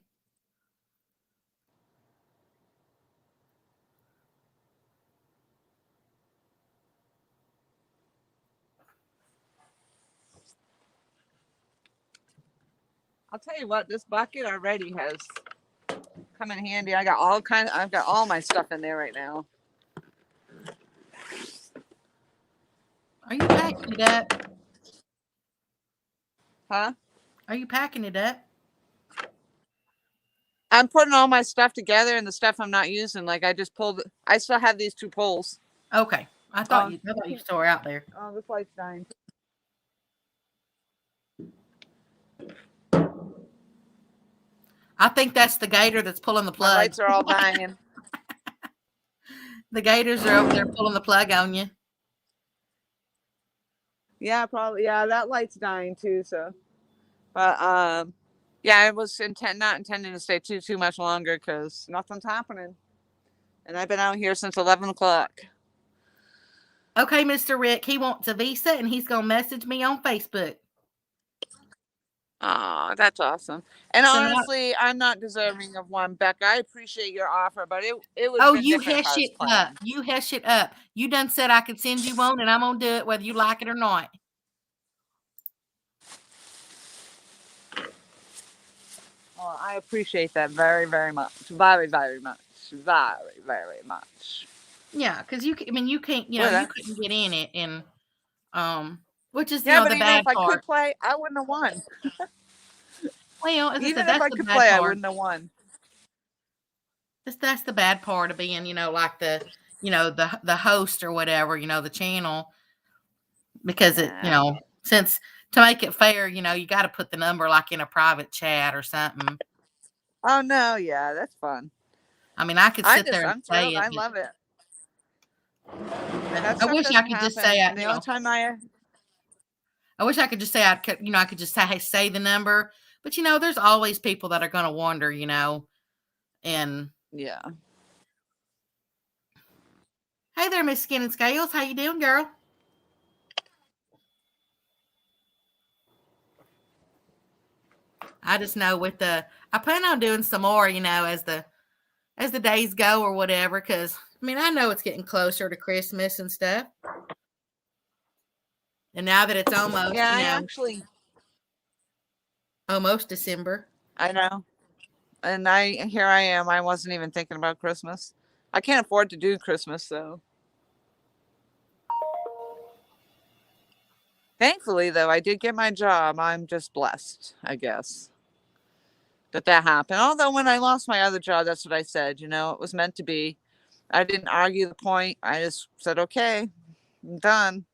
I'll tell you what, this bucket already has come in handy. I've got all my stuff in there right now. Are you packing it up? Huh? Are you packing it up? I'm putting all my stuff together and the stuff I'm not using. Like I still have these 2 poles. Okay. I thought you still were out there. Oh, this light's dying. I think that's the gator that's pulling the plug. My lights are all dying. The gators are over there pulling the plug on you. Yeah, probably. Yeah, that light's dying too. So, but Yeah, I was not intending to stay too much longer because nothing's happening. And I've been out here since 11 o'clock. Okay, Mr. Rick, he wants a visa and he's going to message me on Facebook. Oh, that's awesome. And So now, honestly, I'm not deserving of one, Becca. I appreciate your offer, but it would have oh, been you different if I hush was it up. planned. You hush it up. You done said I could send you one and I'm going to do it whether you like it or not. Well, I appreciate that very, very much. Very, very much. Very, very much. Yeah, because you can't, you couldn't get in it and, which is, Yeah, but the even bad if I could part. play, I wouldn't have won. Well, as I said, Even if that's I the could bad play, I part. wouldn't have won. That's the bad part of being, like the host or whatever, the channel, because it, Nah. since to make it fair, you got to put the number like in a private chat or something. Oh no, yeah, that's fun. I mean, I could sit there and I'm say thrilled. it. I love it. But That I stuff wish I doesn't could just happen. say, And the only time I wish I could just say I could, I could just say the number. But there's always people that are going to wonder, and yeah. hey there, Miss Skin and Scales, how you doing, girl? I just know I plan on doing some more, as the days go or whatever, because I know it's getting closer to Christmas and stuff. And now that it's almost, Yeah, I actually almost December. I know. And here I am. I wasn't even thinking about Christmas. I can't afford to do Christmas, so. Thankfully, though, I did get my job. I'm just blessed, I guess, that happened. Although when I lost my other job, that's what I said. It was meant to be. I didn't argue the point. I just said, okay, I'm done.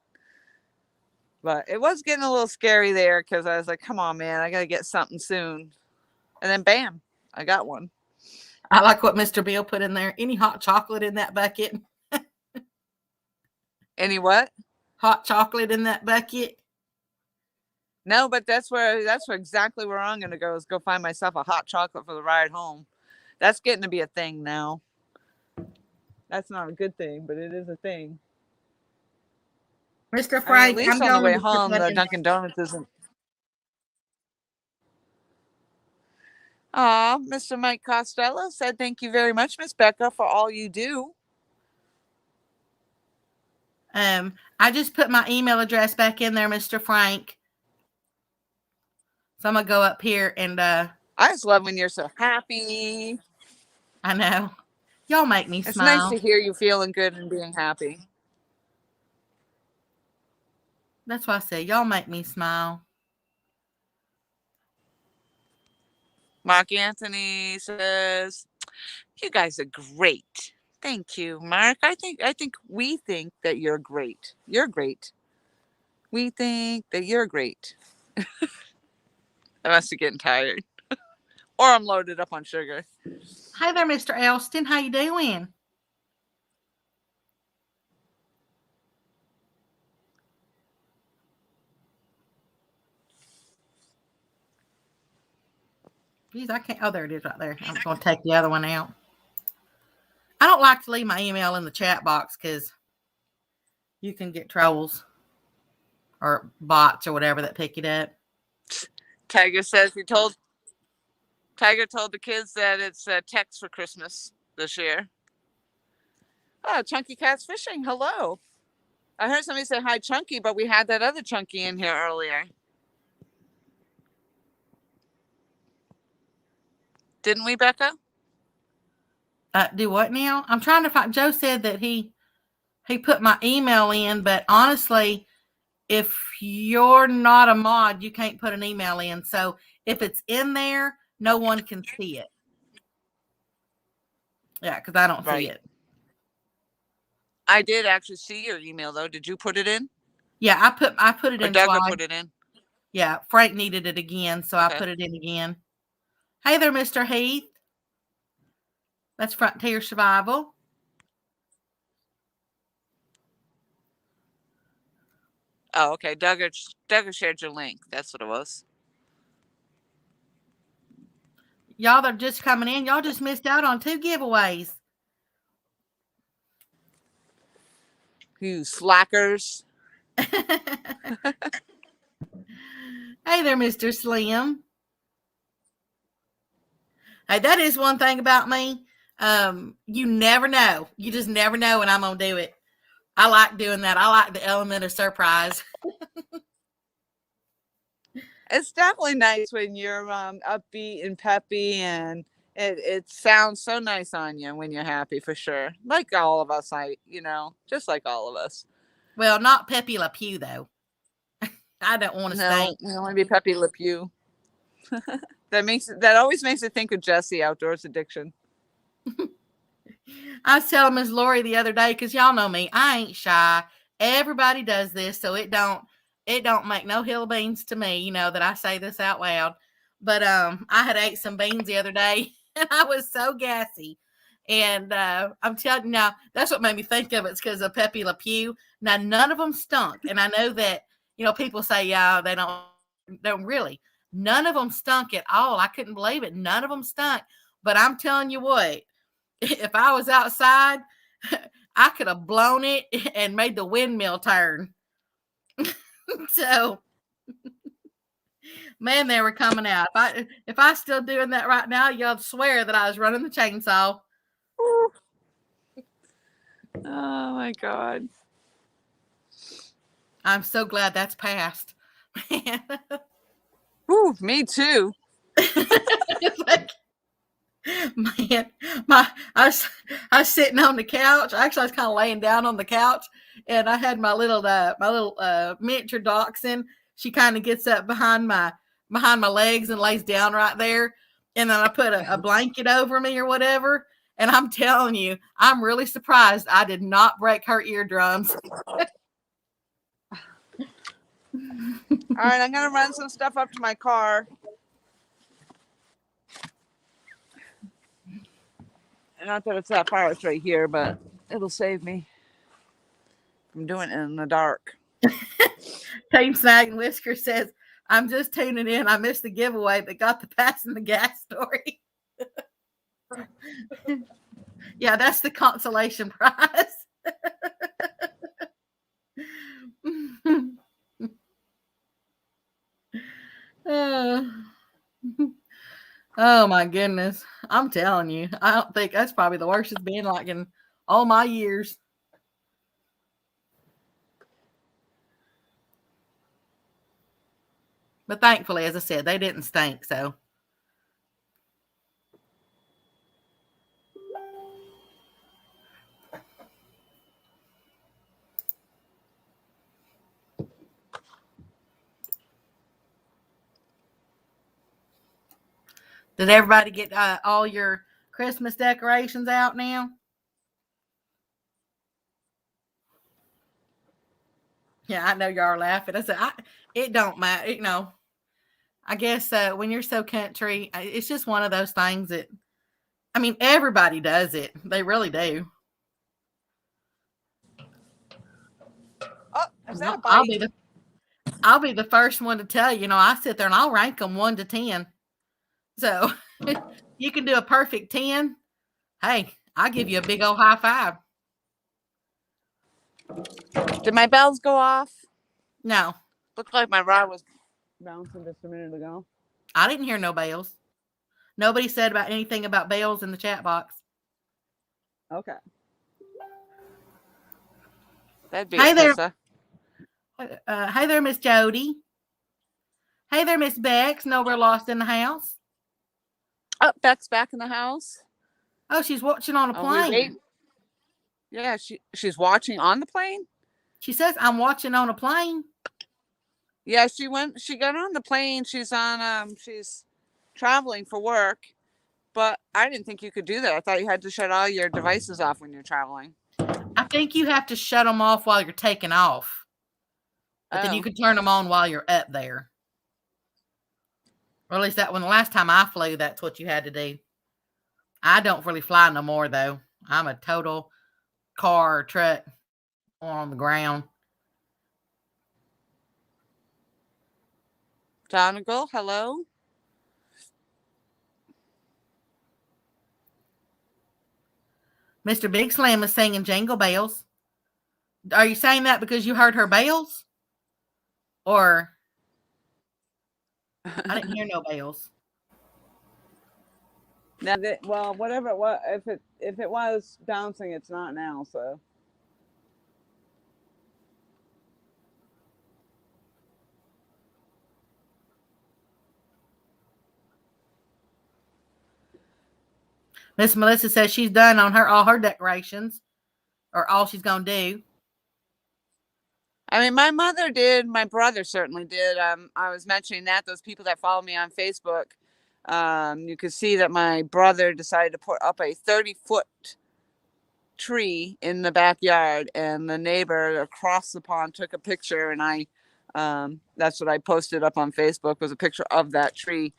But it was getting a little scary there because I was like, come on, man, I got to get something soon. And then bam, I got one. I like what Mr. Bill put in there. Any hot chocolate in that bucket? Any what? Hot chocolate in that bucket? No, but that's exactly where I'm going to go is go find myself a hot chocolate for the ride home. That's getting to be a thing now. That's not a good thing, but it is a thing. Mr. Frank, I mean, at least I'm on the way going home, the Dunkin' Donuts isn't. Aw, Mr. Mike Costello said, thank you very much, Miss Becca, for all you do. I just put my email address back in there, Mr. Frank. So I'm going to go up here and I just love when you're so happy. I know. Y'all make me It's smile. nice to hear you feeling good and being happy. That's why I say y'all make me smile. Mark Anthony says, you guys are great. Thank you, Mark. I think we think that you're great. You're great. We think that you're great. I must be getting tired. Or I'm loaded up on sugar. Hi there, Mr. Elston. How you doing? Geez, I can't. Oh, there it is right there. I'm going to take the other one out. I don't like to leave my email in the chat box because you can get trolls or bots or whatever that pick it up. Tiger says Tiger told the kids that it's text for Christmas this year. Oh, Chunky Cat's fishing. Hello. I heard somebody say hi, Chunky, but we had that other Chunky in here earlier. Didn't we, Becca? Do what now? I'm trying to find. Joe said that he put my email in, but honestly, if you're not a mod, you can't put an email in. So if it's in there, no one can see it. Yeah, because I don't see it. I did actually see your email though. Did you put it in? Yeah, I put it or in Doug twice. Put it in. Yeah, Frank needed it again, so okay. I put it in again. Hey there, Mr. Heath. That's Frontier Survival. Oh, okay. Doug shared your link. That's what it was. Y'all that are just coming in, y'all just missed out on 2 giveaways. You slackers. Hey there, Mr. Slim. Hey, that is one thing about me. You never know. You just never know when I'm gonna do it. I like doing that. I like the element of surprise. It's definitely nice when you're upbeat and peppy, and it sounds so nice on you when you're happy, for sure. Like all of us, just like all of us. Well, not Pepe Le Pew though. I don't want to No, stink. you want to be Pepe Le Pew. That always makes it think of Jesse Outdoors Addiction. I was telling Miss Lori the other day, because y'all know me, I ain't shy. Everybody does this, so it don't make no hill beans to me, that I say this out loud. But I had ate some beans the other day and I was so gassy. And I'm telling you now, that's what made me think of it. It's because of Pepe Le Pew. Now none of them stunk. And I know that, people say, yeah, they don't really. None of them stunk at all. I couldn't believe it. None of them stunk. But I'm telling you what, if I was outside, I could have blown it and made the windmill turn. So, man, they were coming out. If I still doing that right now, y'all swear that I was running the chainsaw. Oh my God. I'm so glad that's passed. Ooh, me too. Like, man, I was sitting on the couch. Actually, I was kind of laying down on the couch, and I had my little miniature dachshund. She kind of gets up behind my legs and lays down right there, and then I put a blanket over me or whatever. And I'm telling you, I'm really surprised I did not break her eardrums. All right, I'm gonna run some stuff up to my car. Not that it's that far, it's right here, but it'll save me from doing it in the dark. Team Snag and Whisker says, I'm just tuning in. I missed the giveaway, but got the passing the gas story. Yeah, that's the consolation prize. Oh my goodness. I'm telling you, I don't think that's probably the worst it's been like in all my years. But thankfully, as I said, they didn't stink, so. Did everybody get all your Christmas decorations out now? Yeah, I know y'all are laughing. I said, it don't matter, I guess when you're so country, it's just one of those things that, I mean, everybody does it. They really do. Oh, is that a bike? I'll be the first one to tell you, I sit there and I'll rank them 1 to 10. So you can do a perfect 10. Hey, I'll give you a big old high five. Did my bells go off? No. Looked like my rod was bouncing just a minute ago. I didn't hear no bells. Nobody said about anything about bells in the chat box. Okay. That'd be hey there. Tessa. Hey there, Miss Jody. Hey there, Miss Bex. No, we're lost in the house. Oh, Beck's back in the house. Oh, she's watching on a plane. Yeah, she's watching on the plane. She says, I'm watching on a plane. Yeah, she got on the plane. She's on she's traveling for work. But I didn't think you could do that. I thought you had to shut all your devices off when you're traveling. I think you have to shut them off while you're taking off. But then you can turn them on while you're up there. Or at least the last time I flew, that's what you had to do. I don't really fly no more, though. I'm a total car or truck on the ground. Donegal, hello. Mr. Big Slam is singing Jingle Bells. Are you saying that because you heard her bells? Or I didn't hear no bells. Now that, well, whatever it was, if it was bouncing, it's not now. So Miss Melissa says she's done on all her decorations, or all she's gonna do. I mean, my mother did. My brother certainly did. I was mentioning that those people that follow me on Facebook, you could see that my brother decided to put up a 30-foot tree in the backyard, and the neighbor across the pond took a picture, and that's what I posted up on Facebook, was a picture of that tree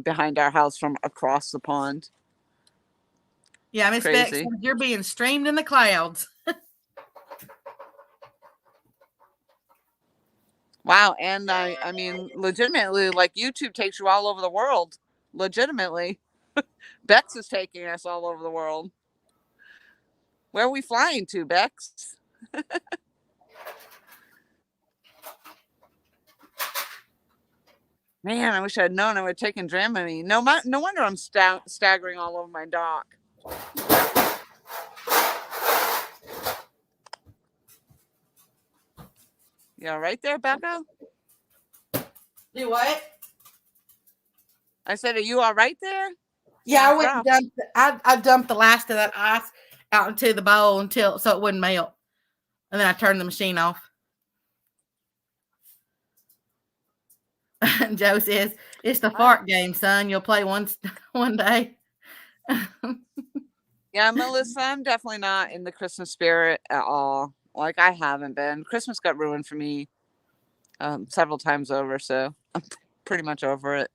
behind our house from across the pond. Yeah, Miss Beck says you're being streamed in the clouds. Wow. And I mean, legitimately, like, YouTube takes you all over the world. Legitimately. Bex is taking us all over the world. Where are we flying to, Bex? Man, I wish I'd known I would have taken Dramamine. No wonder I'm staggering all over my dock. You all right there, Becca? Do what? I said, are you all right there? Yeah, I went and dumped. I dumped the last of that ice out into the bowl so it wouldn't melt, and then I turned the machine off. Joe says it's the fart game, son. You'll play one day. Yeah, Melissa, I'm definitely not in the Christmas spirit at all. Like, I haven't been. Christmas got ruined for me several times over, so I'm pretty much over it.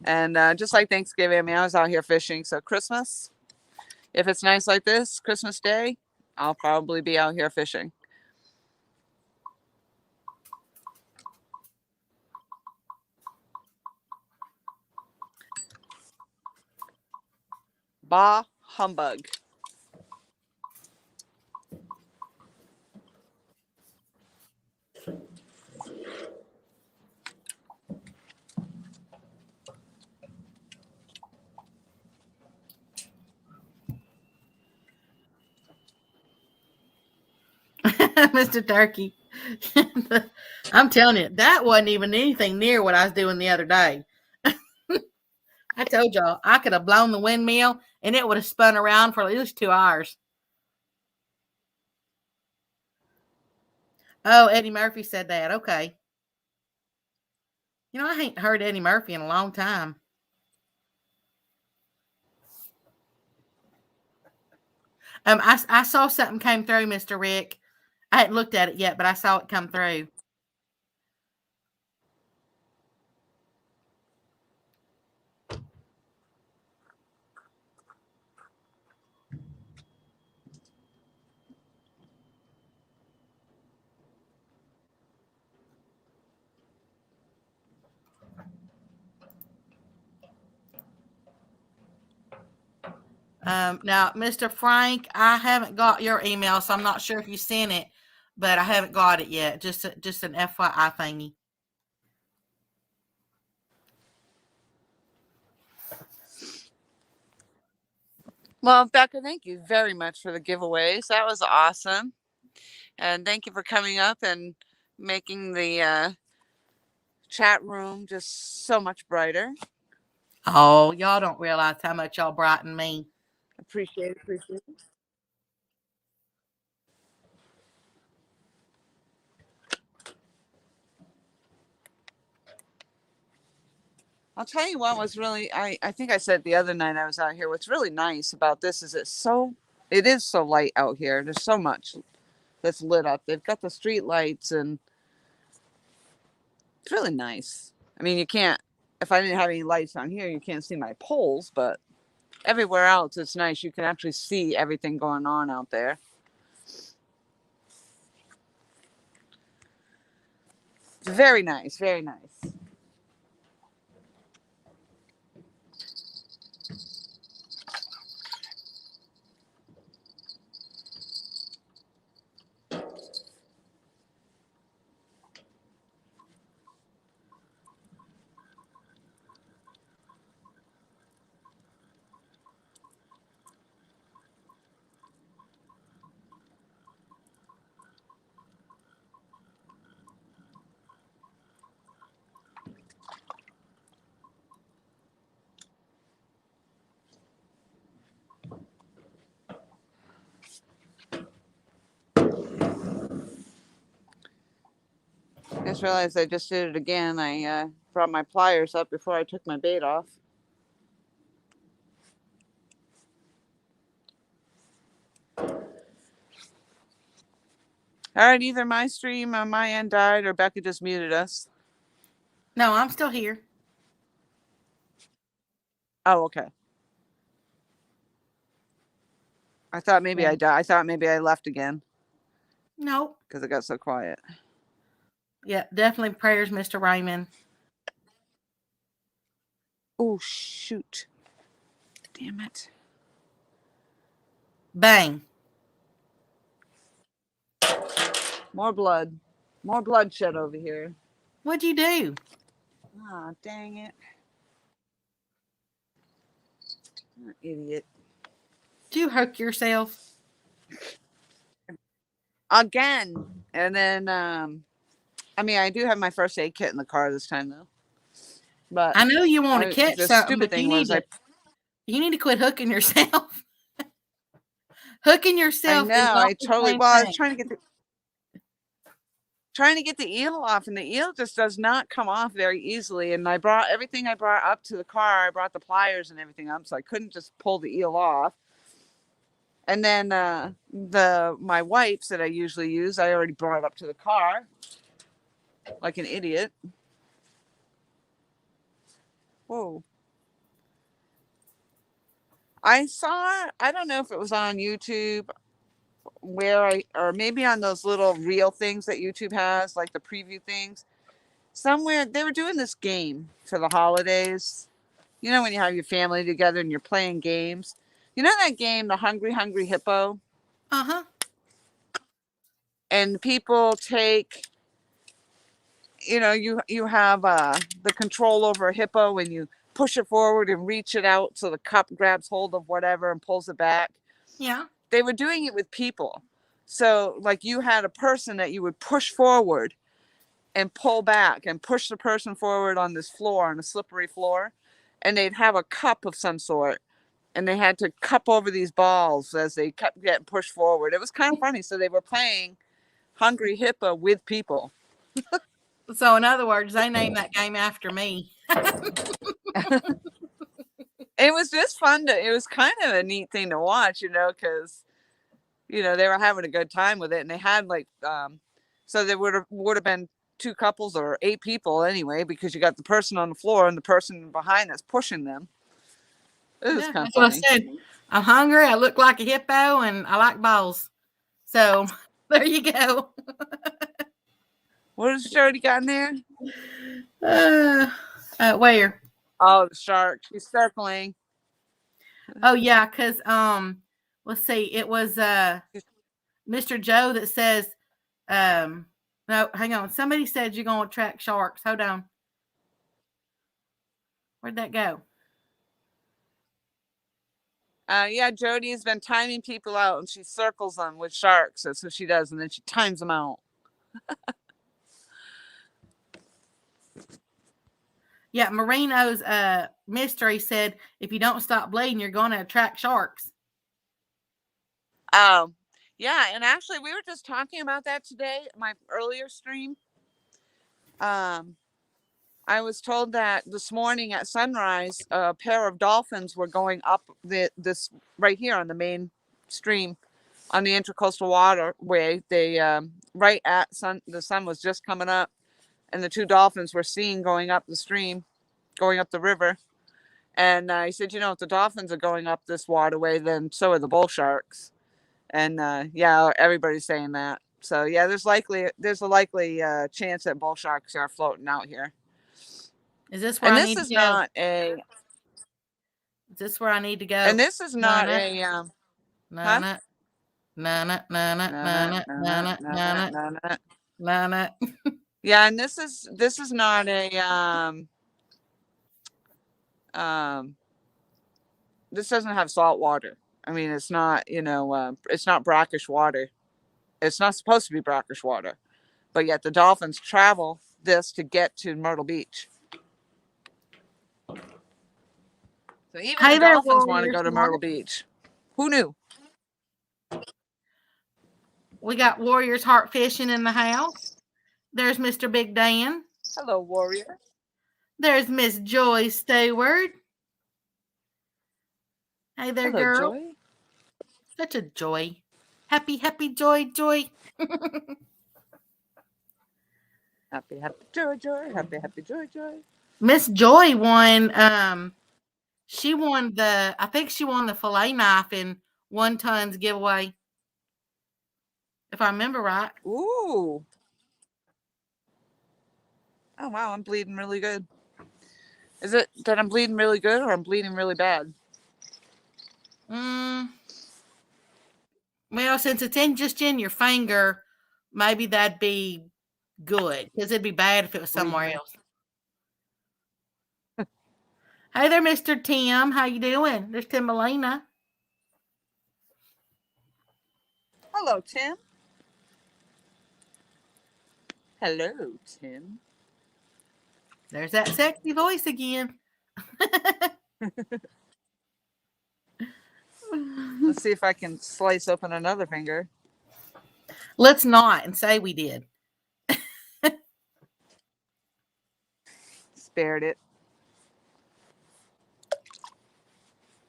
And just like Thanksgiving, I mean, I was out here fishing. So Christmas, if it's nice like this, Christmas Day, I'll probably be out here fishing. Bah humbug. Mr. Turkey. I'm telling you, that wasn't even anything near what I was doing the other day. I told y'all I could have blown the windmill and it would have spun around for at least 2 hours. Oh, Eddie Murphy said that. Okay. You know, I ain't heard Eddie Murphy in a long time. I saw something came through, Mr. Rick. I hadn't looked at it yet, but I saw it come through. Now, Mr. Frank, I haven't got your email, so I'm not sure if you sent it, but I haven't got it yet. Just an FYI thingy. Well, Becca, thank you very much for the giveaways. That was awesome. And thank you for coming up and making the chat room just so much brighter. Oh, y'all don't realize how much y'all brighten me. Appreciate it. I'll tell you what was really, I think I said the other night I was out here, what's really nice about this is it is so light out here. There's so much that's lit up. They've got the street lights, and it's really nice. I mean, if I didn't have any lights on here, you can't see my poles, but everywhere else it's nice. You can actually see everything going on out there. It's very nice, very nice. just realized I just did it again. I brought my pliers up before I took my bait off. All right, either my stream on my end died or Becca just muted us. No, I'm still here. Oh, okay. I thought maybe I died. I thought maybe I left again Nope. because it got so quiet. Yeah, definitely prayers, Mr. Raymond. Oh, shoot. Damn it. Bang. More blood. More bloodshed over here. What'd you do? Ah, dang it. Idiot. Did you hurt yourself? Again. And then, I mean, I do have my first aid kit in the car this time, though. But I know you want to catch the something, stupid but thing was you need to quit hooking yourself. Hooking I yourself. know. Is not I the totally. same Well, I was thing. trying to get the eel off, and the eel just does not come off very easily. And I brought everything I brought up to the car. I brought the pliers and everything up, so I couldn't just pull the eel off. And then my wipes that I usually use, I already brought up to the car, like an idiot. Whoa. I don't know if it was on YouTube or maybe on those little reel things that YouTube has, like the preview things. Somewhere they were doing this game for the holidays. You know, when you have your family together and you're playing games. You know that game, the Hungry Hungry Hippo? Uh-huh. And people take, you know, you have the control over a hippo and you push it forward and reach it out so the cup grabs hold of whatever and pulls it back. Yeah. They were doing it with people. So like you had a person that you would push forward and pull back and push the person forward on this floor, on a slippery floor. And they'd have a cup of some sort. And they had to cup over these balls as they kept getting pushed forward. It was kind of funny. So they were playing Hungry Hippo with people. So in other words, they named that game after me. It was just fun it was kind of a neat thing to watch, you know, because, you know, they were having a good time with it. And they had like, so there would have been 2 couples or 8 people anyway, because you got the person on the floor and the person behind that's pushing them. It was kind of funny. What I said. I'm hungry. I look like a hippo, and I like balls. So there you go. What has Jody got in there? Where? Oh, the shark. She's circling. Oh yeah, because let's see. It was Mr. Joe that says no, hang on. Somebody said you're gonna attract sharks. Hold on. Where'd that go? Yeah, Jody has been timing people out, and she circles them with sharks. That's what she does, and then she times them out. Yeah, Marino's mystery said if you don't stop bleeding, you're going to attract sharks. Yeah, and actually, we were just talking about that today, my earlier stream. I was told that this morning at sunrise, a pair of dolphins were going up this right here on the main stream on the Intracoastal Waterway. They right at the sun was just coming up, and the 2 dolphins were seen going up the stream, going up the river. And he said, you know, if the dolphins are going up this waterway, then so are the bull sharks. And yeah, everybody's saying that. So yeah, there's a likely chance that bull sharks are floating out here. Is this where and I this need is to go? not a Is this where I need to go? and this is not a Nana. yeah, and this is not a this doesn't have salt water. I mean, it's not, you know, it's not brackish water. It's not supposed to be brackish water, but yet the dolphins travel this to get to Myrtle Beach. So even the dolphins want to go to Myrtle Beach. Who knew? We got Warriors Heart Fishing in the house. There's Mr. Big Dan. Hello, warrior. There's Miss Joy Stewart. Hey there, Hello, girl. Joy. Such a joy. Happy, joy. Happy, joy, joy. Happy, joy, joy. Miss Joy won. She won I think she won the fillet knife in 1 ton's giveaway, if I remember right. Ooh. Oh, wow. I'm bleeding really good. Is it that I'm bleeding really good or I'm bleeding really bad? Well, since it's in your finger, maybe that'd be good, because it'd be bad if it was somewhere else. Hey there, Mr. Tim. How you doing? There's Timalina. Hello, Tim. Hello, Tim. There's that sexy voice again. Let's see if I can slice open another finger. Let's not and say we did. Spared it.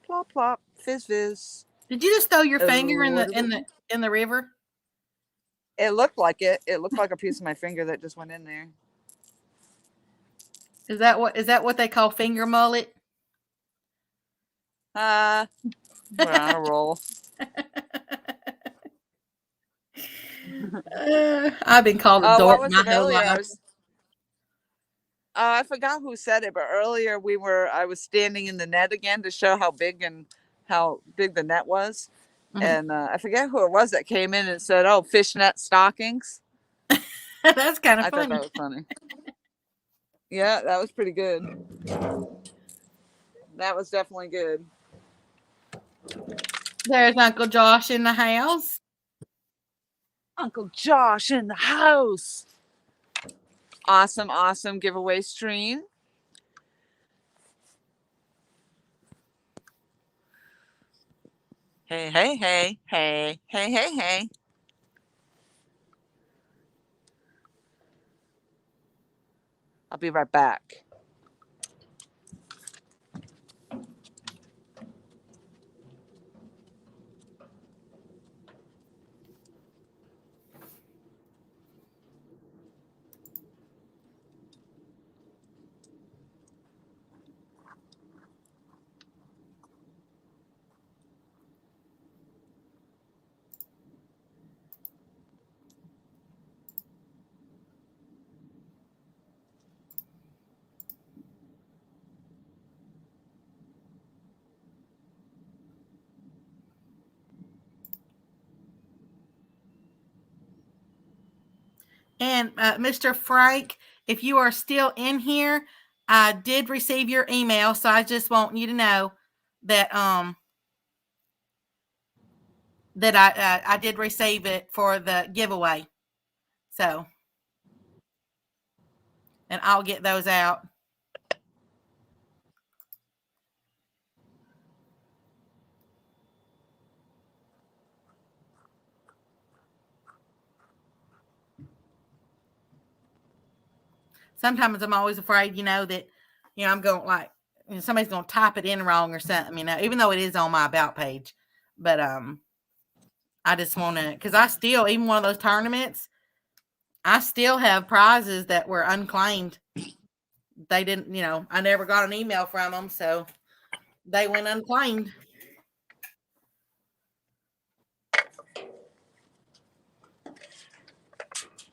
Plop plop, fizz fizz. Did you just throw your finger in the river? It looked like it. It looked like a piece of my finger that just went in there. Is that what they call finger mullet? We're on a roll. I've been called a dork my whole life. I forgot who said it, but earlier I was standing in the net again to show how big the net was. Mm-hmm. And I forget who it was that came in and said, "Oh, fishnet stockings." That's kind of funny. I thought that was funny. Yeah, that was pretty good. That was definitely good. There's Uncle Josh in the house. Uncle Josh in the house. Awesome giveaway stream. Hey. I'll be right back. And Mr. Frank, if you are still in here, I did receive your email, so I just want you to know that that I did receive it for the giveaway. So, and I'll get those out. Sometimes I'm always afraid, that, I'm going somebody's going to type it in wrong or something, even though it is on my about page. But I just want to, because I still, even one of those tournaments, I still have prizes that were unclaimed. They didn't, I never got an email from them, so they went unclaimed.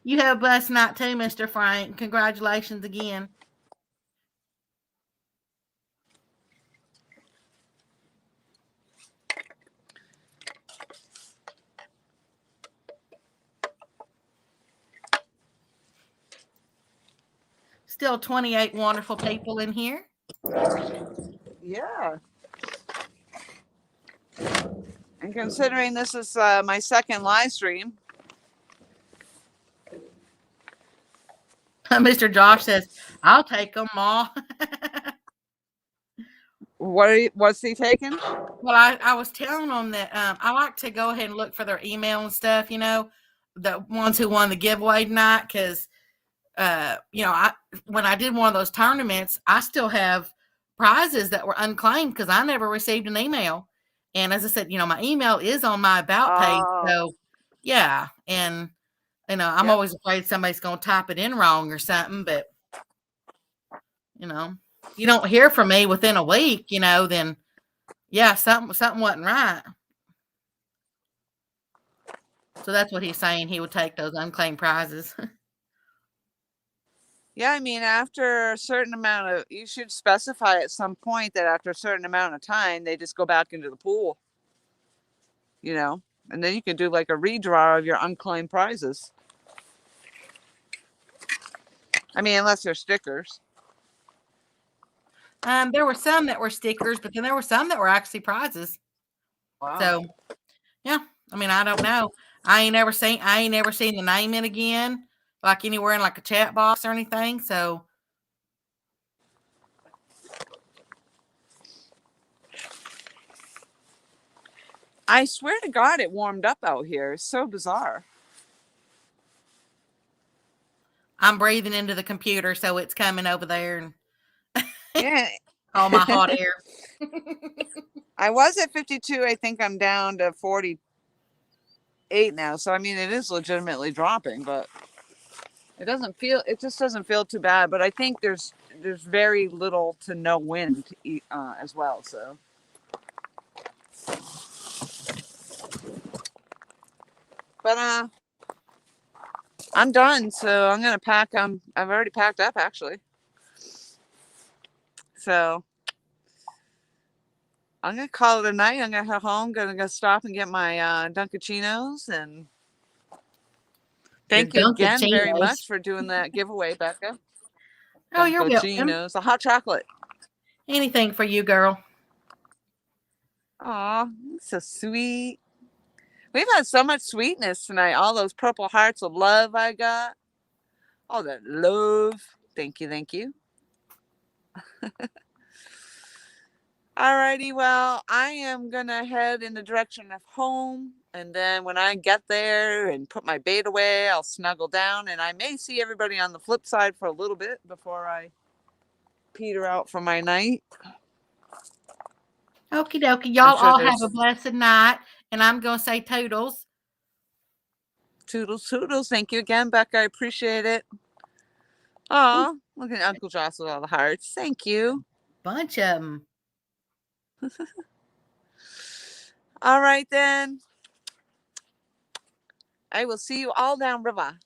You have a blessed night too, Mr. Frank. Congratulations again. Still 28 wonderful people in here. Yeah. And considering this is my second live stream. Mr. Josh says, "I'll take them all." What's he taking? Well, I was telling them that I like to go ahead and look for their email and stuff, the ones who won the giveaway tonight, because when I did one of those tournaments, I still have prizes that were unclaimed because I never received an email. And as I said, my email is on my about page. Oh, So yeah. And I'm yep. always afraid somebody's going to type it in wrong or something, but you don't hear from me within a week, then yeah, something wasn't right. So that's what he's saying. He would take those unclaimed prizes. Yeah, I mean, after a certain amount of, you should specify at some point that after a certain amount of time, they just go back into the pool, and then you can do like a redraw of your unclaimed prizes. I mean, unless they're stickers. There were some that were stickers, but then there were some that were actually prizes. Wow. So, yeah, I mean, I don't know. I ain't never seen the name in again, like anywhere in like a chat box or anything. So, I swear to God, it warmed up out here. It's so bizarre. I'm breathing into the computer, so it's coming over there and Yeah. all my hot air. I was at 52. I think I'm down to 48 now. So, I mean, it is legitimately dropping, but it just doesn't feel too bad. But I think there's very little to no wind as well. So, but I'm done. So I'm going to pack. I've already packed up actually. So I'm going to call it a night. I'm going to head home. Going to go stop and get my Dunkachinos. And thank you again very much for doing that giveaway, Becca. Oh, you're welcome. Dunkachinos, a hot chocolate. Anything for you, girl. Aw, so sweet. We've had so much sweetness tonight. All those purple hearts of love I got. All that love. Thank you. Thank you. Alrighty, well, I am going to head in the direction of home. And then when I get there and put my bait away, I'll snuggle down. And I may see everybody on the flip side for a little bit before I peter out for my night. Okie dokie. Y'all all have a blessed night. And I'm going to say toodles. Toodles, toodles. Thank you again, Becca. I appreciate it. Aw, look at Uncle Joss with all the hearts. Thank you. Bunch of them. All right, then. I will see you all down river.